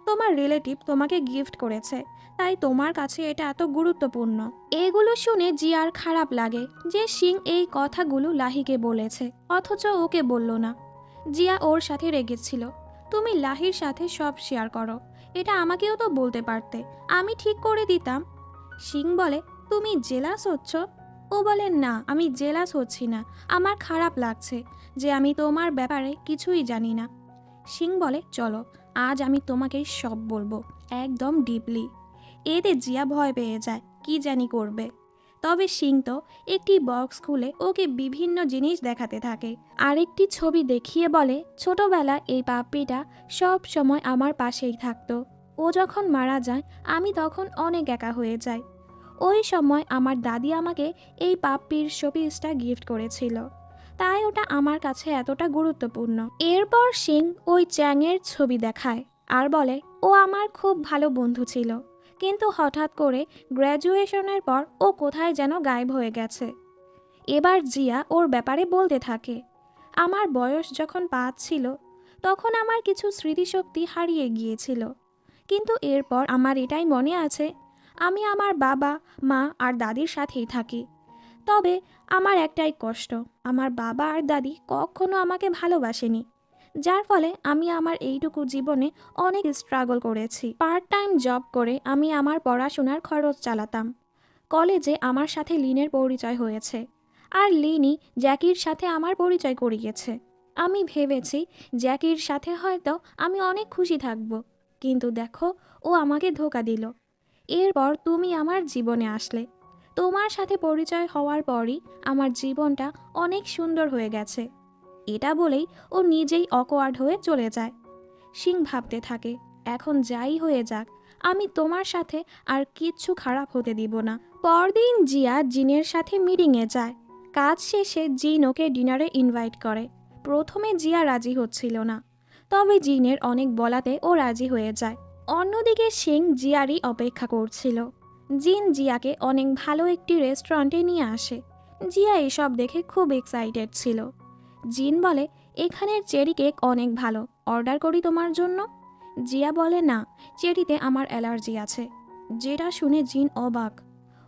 তোমার রিলেটিভ তোমাকে গিফট করেছে, তাই তোমার কাছে এটা এত গুরুত্বপূর্ণ। এগুলো শুনে জিয়ার খারাপ লাগে যে সিং এই কথাগুলো লাহিকে বলেছে, অথচ ওকে বলল না। জিয়া ওর সাথে রেগেছিল, তুমি লাহির সাথে সব শেয়ার করো, এটা আমাকেও তো বলতে পারতে, আমি ঠিক করে দিতাম। সিং বলে, তুমি জেলাস হচ্ছ? ও বলে, না আমি জেলাস হচ্ছি না, আমার খারাপ লাগছে যে আমি তোমার ব্যাপারে কিছুই জানি না। সিং বলে, চলো আজ আমি তোমাকে সব বলবো, একদম ডিপলি। এতে জিয়া ভয় পেয়ে যায়, কি জানি করবে। তবে সিং তো একটি বক্স খুলে ওকে বিভিন্ন জিনিস দেখাতে থাকে, আরেকটি ছবি দেখিয়ে বলে, ছোটবেলা এই পাপ্পিটা সব সময় আমার পাশেই থাকতো, ও যখন মারা যায় আমি তখন অনেক একা হয়ে যাই। ওই সময় আমার দাদি আমাকে এই পাপ্পির শোপিসটা গিফট করেছিল, তাই ওটা আমার কাছে এতটা গুরুত্বপূর্ণ। এরপর সিং ওই চ্যাংয়ের ছবি দেখায় আর বলে, ও আমার খুব ভালো বন্ধু ছিল, কিন্তু হঠাৎ করে গ্র্যাজুয়েশনের পর ও কোথায় যেন গায়েব হয়ে গেছে। এবার জিয়া ওর ব্যাপারে বলতে থাকে, আমার বয়স যখন 5 ছিল তখন আমার কিছু স্মৃতিশক্তি হারিয়ে গিয়েছিল, কিন্তু এরপর আমার এটাই মনে আছে আমি আমার বাবা মা আর দাদির সাথেই থাকি। তবে আমার একটাই কষ্ট, আমার বাবা আর দাদি কখনো আমাকে ভালোবাসেনি, যার ফলে আমি আমার এইটুকু জীবনে অনেক স্ট্রাগল করেছি। পার্ট টাইম জব করে আমি আমার পড়াশোনার খরচ চালাতাম। কলেজে আমার সাথে লিনের পরিচয় হয়েছে, আর লিনই জ্যাকির সাথে আমার পরিচয় করিয়েছে। আমি ভেবেছি জ্যাকির সাথে হয়তো আমি অনেক খুশি থাকব, কিন্তু দেখো ও আমাকে ধোঁকা দিল। এরপর তুমি আমার জীবনে আসলে, তোমার সাথে পরিচয় হওয়ার পরই আমার জীবনটা অনেক সুন্দর হয়ে গেছে। এটা বলেই ও নিজেই অকওয়ার্ড হয়ে চলে যায়। সিং ভাবতে থাকে, এখন যাই হয়ে যাক আমি তোমার সাথে আর কিচ্ছু খারাপ হতে দিব না। পরদিন জিয়া জিনের সাথে মিটিংয়ে যায়। কাজ শেষে জিন ওকে ডিনারে ইনভাইট করে। প্রথমে জিয়া রাজি হচ্ছিল না, তবে জিনের অনেক বলাতে ও রাজি হয়ে যায়। অন্যদিকে সিং জিয়ারই অপেক্ষা করছিল। জিন জিয়াকে অনেক ভালো একটি রেস্টুরেন্টে নিয়ে আসে। জিয়া এসব দেখে খুব এক্সাইটেড ছিল। জিন বলে, এখানের চেরি কেক অনেক ভালো, অর্ডার করি তোমার জন্য? জিয়া বলে, না, চেরিতে আমার অ্যালার্জি আছে। যেটা শুনে জিন অবাক।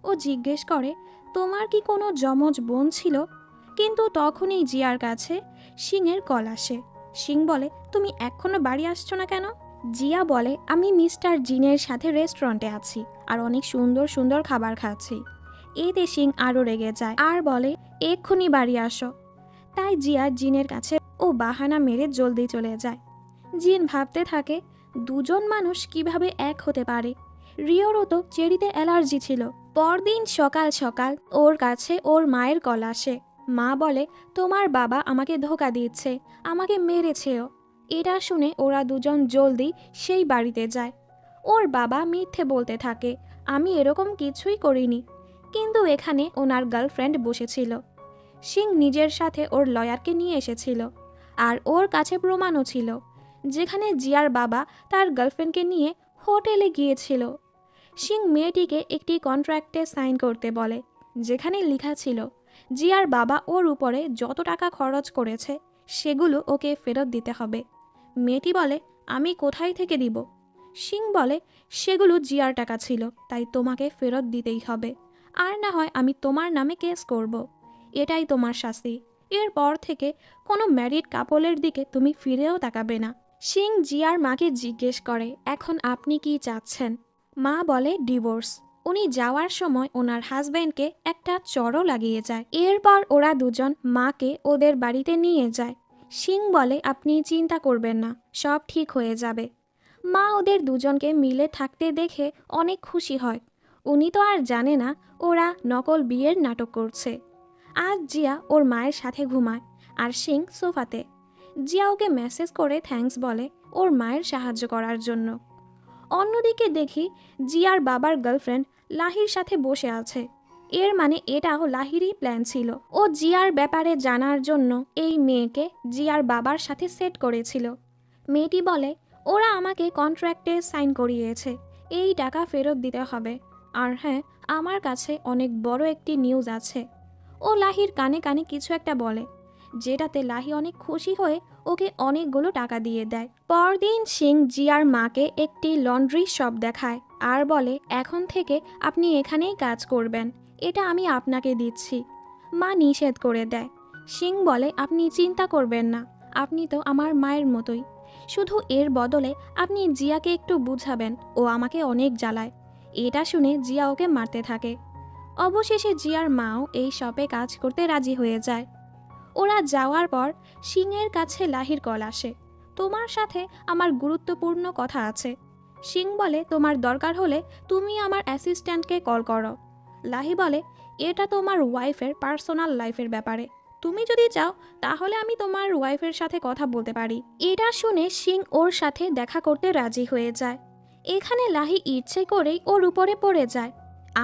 ও জিজ্ঞেস করে, তোমার কি কোনো যমজ বোন ছিল? কিন্তু তখনই জিয়ার কাছে সিংয়ের কল আসে। সিং বলে, তুমি এখনো বাড়ি আসছো না কেন? জিয়া বলে, আমি মিস্টার জিনের সাথে রেস্টুরেন্টে আছি আর অনেক সুন্দর সুন্দর খাবার খাচ্ছি। এতে সিং আরও রেগে যায় আর বলে, এক্ষুনি বাড়ি আসো। তাই জিয়া জিনের কাছে ও বাহানা মেরে জলদি চলে যায়। জিন ভাবতে থাকে, দুজন মানুষ কিভাবে এক হতে পারে। রিওরও তো চেরিতে অ্যালার্জি ছিল। পরদিন সকাল সকাল ওর কাছে ওর মায়ের কল আসে। মা বলে, তোমার বাবা আমাকে ধোঁকা দিচ্ছে, আমাকে মেরেছেও। এটা শুনে ওরা দুজন জলদি সেই বাড়িতে যায়। ওর বাবা মিথ্যে বলতে থাকে, আমি এরকম কিছুই করিনি, কিন্তু এখানে ওনার গার্লফ্রেন্ড বসেছিল। সিং নিজের সাথে ওর লয়ারকে নিয়ে এসেছিল, আর ওর কাছে প্রমাণও ছিল, যেখানে জিয়ার বাবা তার গার্লফ্রেন্ডকে নিয়ে হোটেলে গিয়েছিল। সিং মেয়েটিকে একটি কন্ট্রাক্টে সাইন করতে বলে, যেখানে লেখা ছিল জিয়ার বাবা ওর উপরে যত টাকা খরচ করেছে সেগুলো ওকে ফেরত দিতে হবে। মেয়েটি বলে, আমি কোথায় থেকে দিব? সিং বলে, সেগুলো জিয়ার টাকা ছিল, তাই তোমাকে ফেরত দিতেই হবে, আর না হয় আমি তোমার নামে কেস করব। এটাই তোমার শাস্তি। এরপর থেকে কোনো ম্যারিড কাপলের দিকে তুমি ফিরেও তাকাবে না। সিং জিয়ার মাকে জিজ্ঞেস করে, এখন আপনি কি চাচ্ছেন? মা বলে ডিভোর্স। উনি যাওয়ার সময় ওনার হাজব্যান্ডকে একটা চড়ও লাগিয়ে যায়। এরপর ওরা দুজন মাকে ওদের বাড়িতে নিয়ে যায়। সিং বলে, আপনি চিন্তা করবেন না, সব ঠিক হয়ে যাবে। মা ওদের দুজনকে মিলে থাকতে দেখে অনেক খুশি হয়। উনি তো আর জানে না ওরা নকল বিয়ের নাটক করছে। আজ জিয়া ওর মায়ের সাথে ঘুমায়, আর সিং সোফাতে। জিয়া ওকে মেসেজ করে থ্যাঙ্কস বলে ওর মায়ের সাহায্য করার জন্য। অন্যদিকে দেখি জিয়ার বাবার গার্লফ্রেন্ড লাহির সাথে বসে আছে। এর মানে এটাও লাহিরই প্ল্যান ছিল। ও জিয়ার ব্যাপারে জানার জন্য এই মেয়েকে জিয়ার বাবার সাথে সেট করেছিল। মেয়েটি বলে, ওরা আমাকে কন্ট্রাক্টে সাইন করিয়েছে, এই টাকা ফেরত দিতে হবে। আর হ্যাঁ, আমার কাছে অনেক বড় একটি নিউজ আছে। ও লাহির কানে কানে কিছু একটা বলে, যেটাতে লাহি অনেক খুশি হয়ে ওকে অনেকগুলো টাকা দিয়ে দেয়। পরদিন সিং জিয়ার মাকে একটি লন্ড্রি শপ দেখায় আর বলে, এখন থেকে আপনি এখানেই কাজ করবেন, এটা আমি আপনাকে দিচ্ছি। মা নিষেধ করে দেয়। সিং বলে, আপনি চিন্তা করবেন না, আপনি তো আমার মায়ের মতোই। শুধু এর বদলে আপনি জিয়াকে একটু বুঝাবেন, ও আমাকে অনেক জ্বালায়। এটা শুনে জিয়া ওকে মারতে থাকে। অবশেষে জিয়ার মাও এই শপে কাজ করতে রাজি হয়ে যায়। ওরা যাওয়ার পর সিংয়ের কাছে লাহির কল আসে, তোমার সাথে আমার গুরুত্বপূর্ণ কথা আছে। সিং বলে, তোমার দরকার হলে তুমি আমার অ্যাসিস্ট্যান্টকে কল করো। লাহি বলে, এটা তোমার ওয়াইফের পার্সোনাল লাইফের ব্যাপারে, তুমি যদি চাও তাহলে আমি তোমার ওয়াইফের সাথে কথা বলতে পারি। এটা শুনে সিং ওর সাথে দেখা করতে রাজি হয়ে যায়। এখানে লাহি ইচ্ছে করেই ওর উপরে পড়ে যায়।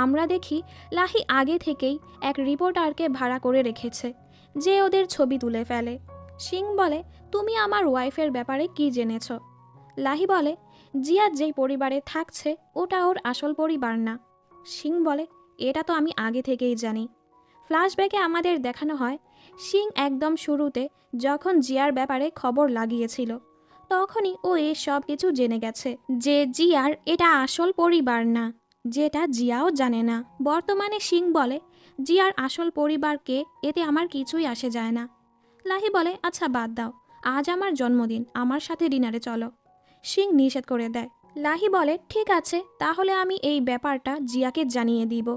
আমরা দেখি লাহি আগে থেকেই এক রিপোর্টারকে ভাড়া করে রেখেছে, যে ওদের ছবি তুলে ফেলে। সিং বলে, তুমি আমার ওয়াইফের ব্যাপারে কি জেনেছ? লাহি বলে, জিয়া যেই পরিবারে থাকছে ওটা ওর আসল পরিবার না। সিং বলে, এটা তো আমি আগে থেকেই জানি। ফ্ল্যাশব্যাকে আমাদের দেখানো হয় সিং একদম শুরুতে যখন জিয়ার ব্যাপারে খবর লাগিয়েছিল, তখনই ও এই সব কিছু জেনে গেছে, যে জিয়ার এটা আসল পরিবার না, যেটা জিয়াও জানে না। বর্তমানে সিং বলে, জিয়ার আসল পরিবারকে এতে আমার কিছুই আসে যায় না। লাহি বলে, আচ্ছা বাদ দাও, আজ আমার জন্মদিন, আমার সাথে ডিনারে চলো। সিং নিষেধ করে দেয়। লাহি বলে, ঠিক আছে, তাহলে আমি এই ব্যাপারটা জিয়াকে জানিয়ে দিব।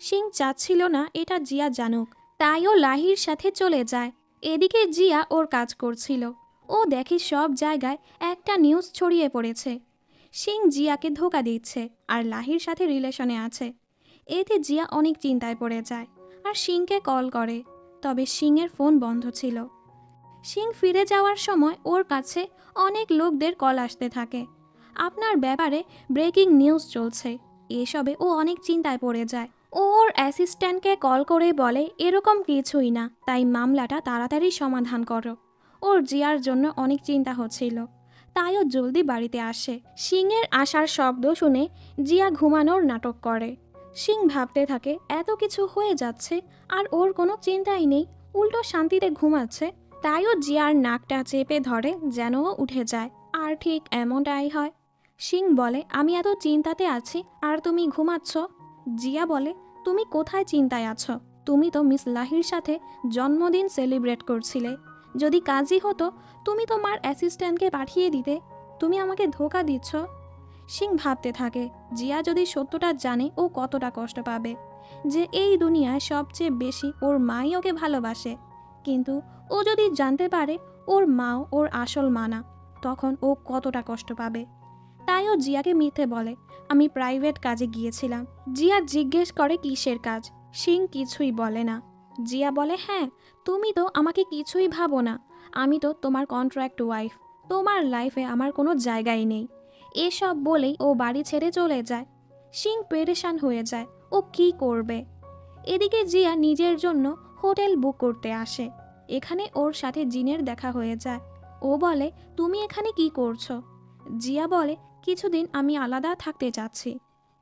সিং চাচ্ছিল না এটা জিয়া জানুক, তাইও লাহির সাথে চলে যায়। এদিকে জিয়া ওর কাজ করছিল। ও দেখে সব জায়গায় একটা নিউজ ছড়িয়ে পড়েছে, সিং জিয়াকে ধোঁকা দিচ্ছে আর লাহির সাথে রিলেশনে আছে। এতে জিয়া অনেক চিন্তায় পড়ে যায় আর সিংকে কল করে, তবে সিংয়ের ফোন বন্ধ ছিল। সিং ফিরে যাওয়ার সময় ওর কাছে অনেক লোকদের কল আসতে থাকে, আপনার ব্যাপারে ব্রেকিং নিউজ চলছে। এসবে ও অনেক চিন্তায় পড়ে যায়। ও ওর অ্যাসিস্ট্যান্টকে কল করে বলে, এরকম কিছুই না, তাই মামলাটা তাড়াতাড়ি সমাধান করো। ওর জিয়ার জন্য অনেক চিন্তা হচ্ছিল, তাই ও জলদি বাড়িতে আসে। সিংয়ের আসার শব্দ শুনে জিয়া ঘুমানোর নাটক করে। সিং ভাবতে থাকে, এত কিছু হয়ে যাচ্ছে আর ওর কোনো চিন্তাই নেই, উল্টো শান্তিতে ঘুমাচ্ছে। তাইও জিয়ার নাকটা চেপে ধরে যেন ও উঠে যায়, আর ঠিক এমনটাই হয়। সিং বলে, আমি এত চিন্তাতে আছি আর তুমি ঘুমাচ্ছ। জিয়া বলে, তুমি কোথায় চিন্তায় আছো? তুমি তো মিস লাহির সাথে জন্মদিন সেলিব্রেট করছিলে। যদি কাজই হতো তুমি তোমার অ্যাসিস্ট্যান্টকে পাঠিয়ে দিতে, তুমি আমাকে ধোঁকা দিচ্ছ। সিং ভাবতে থাকে, জিয়া যদি সত্যটা জানে ও কতটা কষ্ট পাবে, যে এই দুনিয়ায় সবচেয়ে বেশি ওর মাই ওকে ভালোবাসে। কিন্তু ও যদি জানতে পারে ওর মাও ওর আসল মা না, তখন ও কতটা কষ্ট পাবে। তাই ও জিয়াকে মিথ্যে বলে, আমি প্রাইভেট কাজে গিয়েছিলাম। জিয়া জিজ্ঞেস করে কিসের কাজ। সিং কিছুই বলে না। জিয়া বলে, হ্যাঁ, তুমি তো আমাকে কিছুই ভাবো না, আমি তো তোমার কন্ট্রাক্ট ওয়াইফ, তোমার লাইফে আমার কোনো জায়গাই নেই। এসব বলেই ও বাড়ি ছেড়ে চলে যায়। সিং পেরেশান হয়ে যায়, ও কি করবে। এদিকে জিয়া নিজের জন্য হোটেল বুক করতে আসে। এখানে ওর সাথে জিনের দেখা হয়ে যায়। ও বলে, তুমি এখানে কি করছো? জিয়া বলে, কিছুদিন আমি আলাদা থাকতে চাচ্ছি।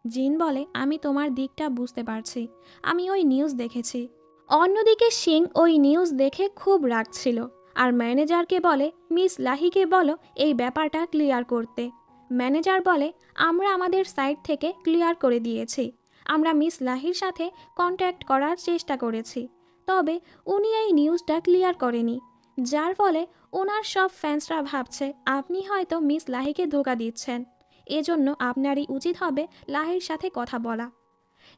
জিন বলে, আমি তোমার দিকটা বুঝতে পারছি, আমি ওই নিউজ দেখেছি। অন্যদিকে সিং ওই নিউজ দেখে খুব রাগছিল আর ম্যানেজারকে বলে, মিস লাহিকে বলো এই ব্যাপারটা ক্লিয়ার করতে। ম্যানেজার বলে, আমরা আমাদের সাইড থেকে ক্লিয়ার করে দিয়েছি। আমরা মিস লাহির সাথে কন্ট্যাক্ট করার চেষ্টা করেছি, তবে উনি এই নিউজটা ক্লিয়ার করেনি, যার ফলে ওনার সব ফ্যান্সরা ভাবছে আপনি হয়তো মিস লাহিকে ধোঁকা দিচ্ছেন। এজন্য আপনারই উচিত হবে লাহির সাথে কথা বলা।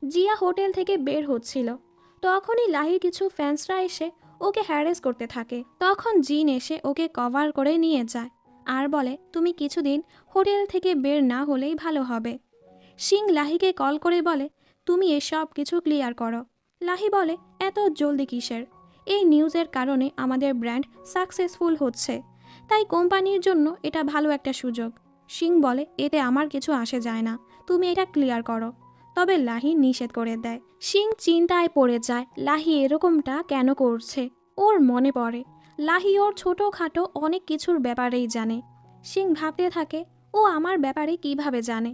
জিয়া হোটেল থেকে বের হচ্ছিল, তখনই লাহির কিছু ফ্যান্সরা এসে ওকে হ্যারেস করতে থাকে। তখন জিন এসে ওকে কভার করে নিয়ে যায় আর বলে, তুমি কিছুদিন হোটেল থেকে বের না হলেই ভালো হবে। সিং লাহিকে কল করে বলে, তুমি এসব কিছু ক্লিয়ার করো। লাহি বলে, এত জলদি কিসের? এই নিউজের কারণে আমাদের ব্র্যান্ড সাকসেসফুল হচ্ছে, তাই কোম্পানির জন্য এটা ভালো একটা সুযোগ। সিং বলে, এতে আমার কিছু আসে যায় না, তুমি এটা ক্লিয়ার করো। তবে লাহি নিষেধ করে দেয়। সিং চিন্তায় পড়ে যায়, লাহি এরকমটা কেন করছে। ওর মনে পড়ে লাহি ওর ছোটোখাটো অনেক কিছুর ব্যাপারেই জানে। সিং ভাবতে থাকে, ও আমার ব্যাপারে কিভাবে জানে।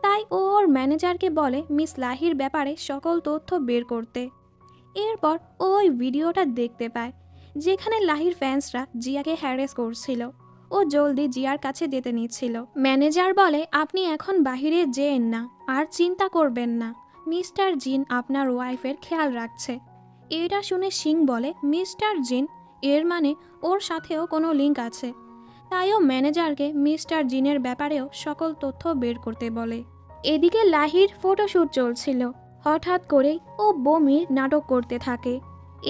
তাই ও ওর ম্যানেজারকে বলে মিস লাহির ব্যাপারে সকল তথ্য বের করতে। এরপর ও ওই ভিডিওটা দেখতে পায় যেখানে লাহির ফ্যান্সরা জিয়াকে হ্যারেস করছিল। ও জলদি জিয়ার কাছে যেতে নিচ্ছিল। ম্যানেজার বলে, আপনি এখন বাহিরে যেয়েন না, আর চিন্তা করবেন না, মিস্টার জিন আপনার ওয়াইফের খেয়াল রাখছে। এটা শুনে সিং বলে, মিস্টার জিন, এর মানে ওর সাথেও কোনো লিঙ্ক আছে। তাইও ম্যানেজারকে মিস্টার জিনের ব্যাপারেও সকল তথ্য বের করতে বলে। এদিকে লাহির ফটোশ্যুট চলছিল, হঠাৎ করেই ও বমির নাটক করতে থাকে।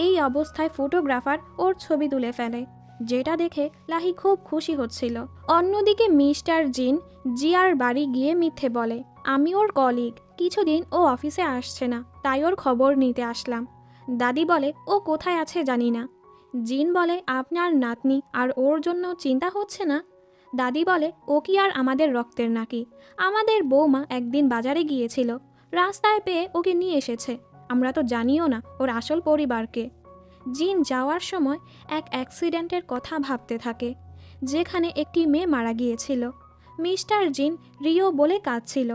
এই অবস্থায় ফটোগ্রাফার ওর ছবি তুলে ফেলে, যেটা দেখে লাহি খুব খুশি হচ্ছিল। অন্যদিকে মিস্টার জিন জিয়ার বাড়ি গিয়ে মিথ্যে বলে, আমি ওর কলিগ, কিছুদিন ও অফিসে আসছে না, তাই ওর খবর নিতে আসলাম। দাদি বলে, ও কোথায় আছে জানি না। জিন বলে, আপনার নাতনি আর ওর জন্য চিন্তা হচ্ছে না? দাদি বলে, ও কি আর আমাদের রক্তের নাকি? আমাদের বৌমা একদিন বাজারে গিয়েছিল, রাস্তায় পেয়ে ওকে নিয়ে এসেছে, আমরা তো জানিও না ওর আসল পরিবারকে। জিন যাওয়ার সময় এক অ্যাক্সিডেন্টের কথা ভাবতে থাকে, যেখানে একটি মেয়ে মারা গিয়েছিল। মিস্টার জিন রিও বলে কাঁদছিল।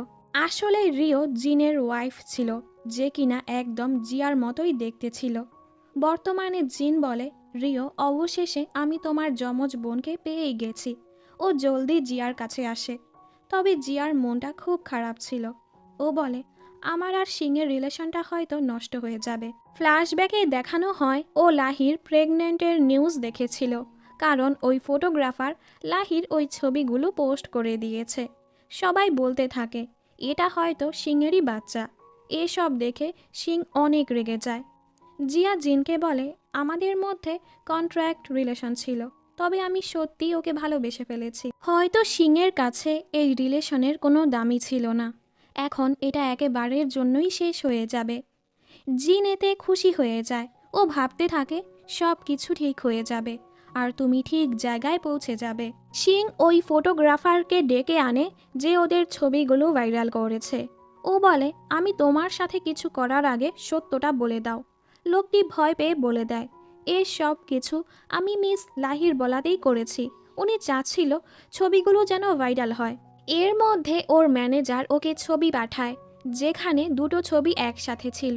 আসলে রিও জিনের ওয়াইফ ছিল, যে কিনা একদম জিয়ার মতোই দেখতে ছিল। বর্তমানে জিন বলে, রিও, অবশেষে আমি তোমার যমজ বোনকে পেয়েই গেছি। ও জলদি জিয়ার কাছে আসে, তবে জিয়ার মনটা খুব খারাপ ছিল। ও বলে, আমার আর সিংয়ের রিলেশনটা হয়তো নষ্ট হয়ে যাবে। ফ্ল্যাশব্যাকে দেখানো হয় ও লাহির প্রেগনেন্টের নিউজ দেখেছিল, কারণ ওই ফটোগ্রাফার লাহির ওই ছবিগুলো পোস্ট করে দিয়েছে। সবাই বলতে থাকে, এটা হয়তো সিংয়েরই বাচ্চা। এসব দেখে সিং অনেক রেগে যায়। জিয়া জিনকে বলে, আমাদের মধ্যে কন্ট্রাক্ট রিলেশন ছিল, তবে আমি সত্যি ওকে ভালোবেসে ফেলেছি। হয়তো সিংয়ের কাছে এই রিলেশনের কোনো দামই ছিল না, এখন এটা একেবারের জন্যই শেষ হয়ে যাবে। জিন এতে খুশি হয়ে যায়। ও ভাবতে থাকে, সব কিছু ঠিক হয়ে যাবে আর তুমি ঠিক জায়গায় পৌঁছে যাবে। সিং ওই ফটোগ্রাফারকে ডেকে আনে যে ওদের ছবিগুলো ভাইরাল করেছে। ও বলে, আমি তোমার সাথে কিছু করার আগে সত্যটা বলে দাও। লোকটি ভয় পেয়ে বলে দেয়, এই সব কিছু আমি মিস লাহির বলাতেই করেছি। উনি চাচ্ছিল ছবিগুলো যেন ভাইরাল হয়। এর মধ্যে ওর ম্যানেজার ওকে ছবি পাঠায়, যেখানে দুটো ছবি একসাথে ছিল,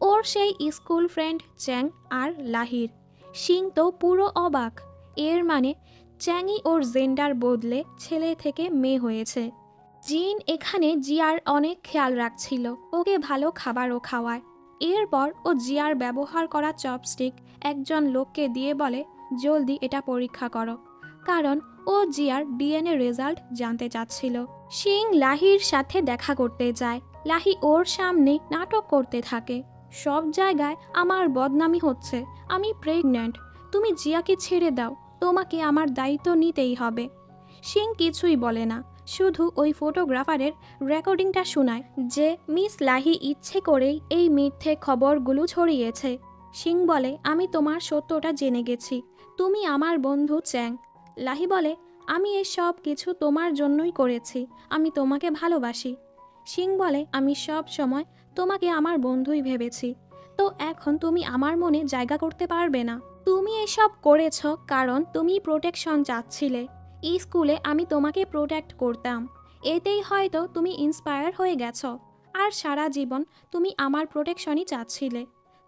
ওর সেই স্কুল ফ্রেন্ড চ্যাং আর লাহির। সিং তো পুরো অবাক, এর মানে চ্যাংই ওর জেন্ডার বদলে ছেলে থেকে মেয়ে হয়েছে। জিন এখানে জিয়ার অনেক খেয়াল রাখছিল, ওকে ভালো খাবারও খাওয়ায়। এরপর ও জিয়ার ব্যবহার করা চপস্টিক একজন লোককে দিয়ে বলে, জলদি এটা পরীক্ষা করো, কারণ ও জিয়ার ডিএনএ রেজাল্ট জানতে চাচ্ছিল। সিং লাহির সাথে দেখা করতে যায়। লাহি ওর সামনে নাটক করতে থাকে, সব জায়গায় আমার বদনামি হচ্ছে, আমি প্রেগন্যান্ট, তুমি জিয়াকে ছেড়ে দাও, তোমাকে আমার দায়িত্ব নিতেই হবে। সিং কিছুই বলে না, শুধু ওই ফটোগ্রাফারের রেকর্ডিংটা শোনায় যে মিস লাহি ইচ্ছে করেই এই মিথ্যে খবরগুলো ছড়িয়েছে। সিং বলে, আমি তোমার সত্যটা জেনে গেছি, তুমি আমার বন্ধু চ্যাং। লাহি বলে, আমি এই সব কিছু তোমার জন্যই করেছি, আমি তোমাকে ভালোবাসি। সিং বলে, আমি সব সময় তোমাকে আমার বন্ধুই ভেবেছি, তো এখন তুমি আমার মনে জায়গা করতে পারবে না। তুমি এসব করেছ কারণ তুমি প্রোটেকশন চাচ্ছিলে। এই স্কুলে আমি তোমাকে প্রোটেক্ট করতাম, এতেই হয়তো তুমি ইন্সপায়ার হয়ে গেছো, আর সারা জীবন তুমি আমার প্রোটেকশনই চাচ্ছিলে।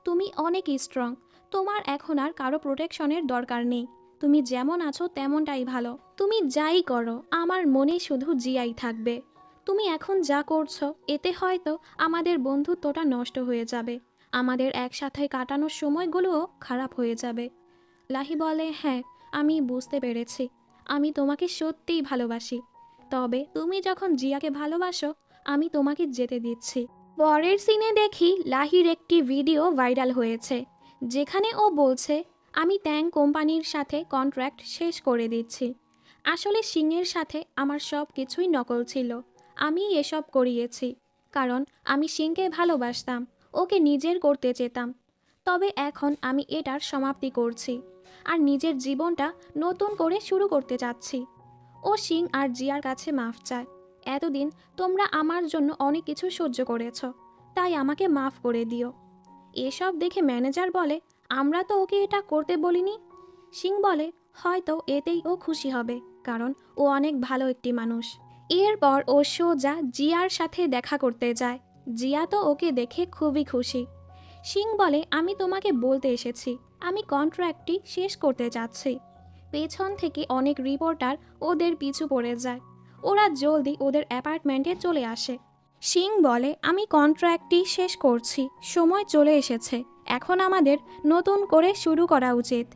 তুমি অনেক স্ট্রং, তোমার এখন আর কারো প্রোটেকশনের দরকার নেই, তুমি যেমন আছো তেমনটাই ভালো। তুমি যাই করো আমার মনে শুধু জিয়াই থাকবে। তুমি এখন যা করছো এতে হয়তো আমাদের বন্ধুত্বটা নষ্ট হয়ে যাবে, আমাদের একসাথে কাটানোর সময়গুলোও খারাপ হয়ে যাবে। লাহি বলে, হ্যাঁ, আমি বুঝতে পেরেছি। আমি তোমাকে সত্যিই ভালোবাসি। তবে তুমি যখন জিয়াকে ভালোবাসো আমি তোমাকে যেতে দিচ্ছি। পরের সিনে দেখি লাহির একটি ভিডিও ভাইরাল হয়েছে, যেখানে ও বলছে, আমি ট্যাং কোম্পানির সাথে কন্ট্রাক্ট শেষ করে দিচ্ছি। আসলে সিংয়ের সাথে আমার সব কিছুই নকল ছিল। আমি এসব করিয়েছি কারণ আমি সিংকে ভালোবাসতাম, ওকে নিজের করতে চেতাম। তবে এখন আমি এটার সমাপ্তি করছি আর নিজের জীবনটা নতুন করে শুরু করতে চাচ্ছি। ও সিং আর জিয়ার কাছে মাফ চায়। এতদিন তোমরা আমার জন্য অনেক কিছু সহ্য করেছ, তাই আমাকে মাফ করে দিও। এসব দেখে ম্যানেজার বলে, আমরা তো ওকে এটা করতে বলিনি। সিং বলে, হয়তো এতেই ও খুশি হবে, কারণ ও অনেক ভালো একটি মানুষ। এরপর ও সোজা জিয়ার সাথে দেখা করতে যায়। জিয়া তো ওকে দেখে খুবই খুশি। সিং বলে, আমি তোমাকে বলতে এসেছি, আমি কন্ট্রাক্টটি শেষ করতে চাচ্ছি। পেছন থেকে অনেক রিপোর্টার ওদের পিছু পড়ে যায়। ওরা জলদি ওদের অ্যাপার্টমেন্টে চলে আসে। সিং বলে, আমি কন্ট্রাক্টটি শেষ করছি, সময় চলে এসেছে, এখন আমাদের নতুন করে শুরু করা উচিত।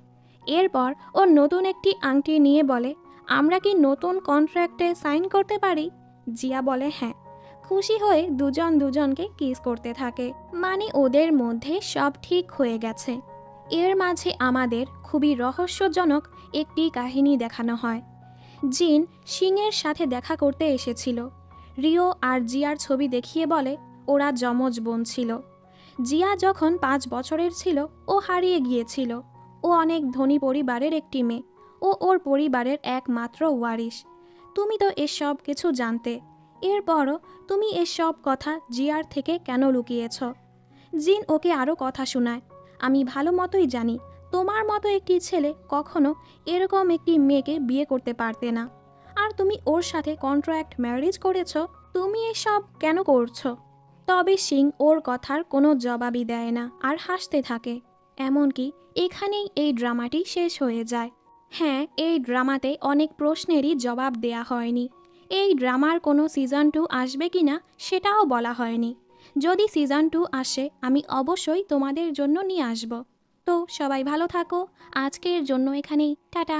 এরপর ও নতুন একটি আংটি নিয়ে বলে, আমরা কি নতুন কন্ট্রাক্টে সাইন করতে পারি? জিয়া বলে, হ্যাঁ। খুশি হয়ে দুজন দুজনকে কিস করতে থাকে, মানে ওদের মধ্যে সব ঠিক হয়ে গেছে। এর মাঝে আমাদের খুবই রহস্যজনক একটি কাহিনী দেখানো হয়। জিন সিংয়ের সাথে দেখা করতে এসেছিল। রিও আর জিয়ার ছবি দেখিয়ে বলে ওরা যমজ বোন ছিল। জিয়া যখন 5 বছরের ছিল ও হারিয়ে গিয়েছিল। ও অনেক ধনী পরিবারের একটি মেয়ে, ও ওর পরিবারের একমাত্র ওয়ারিশ। তুমি তো এসব কিছু জানতে, এরপরও তুমি এসব কথা জিয়ার থেকে কেন লুকিয়েছ? জিন ওকে আরও কথা শোনায়, আমি ভালো মতোই জানি তোমার মতো একটি ছেলে কখনো এরকম একটি মেয়েকে বিয়ে করতে পারতে না। আর তুমি ওর সাথে কন্ট্রাক্ট ম্যারেজ করেছ, তুমি এসব কেন করছো? তবে সিং ওর কথার কোনো জবাবই দেয় না আর হাসতে থাকে। এমনকি এখানেই এই ড্রামাটি শেষ হয়ে যায়। হ্যাঁ, এই ড্রামাতে অনেক প্রশ্নেরই জবাব দেয়া হয়নি। এই ড্রামার কোনো সিজন 2 আসবে কিনা সেটাও বলা হয়নি। যদি সিজন 2 আসে আমি অবশ্যই তোমাদের জন্য নিয়ে আসব। তো সবাই ভালো থাকো, আজকের জন্য এখানেই টাটা।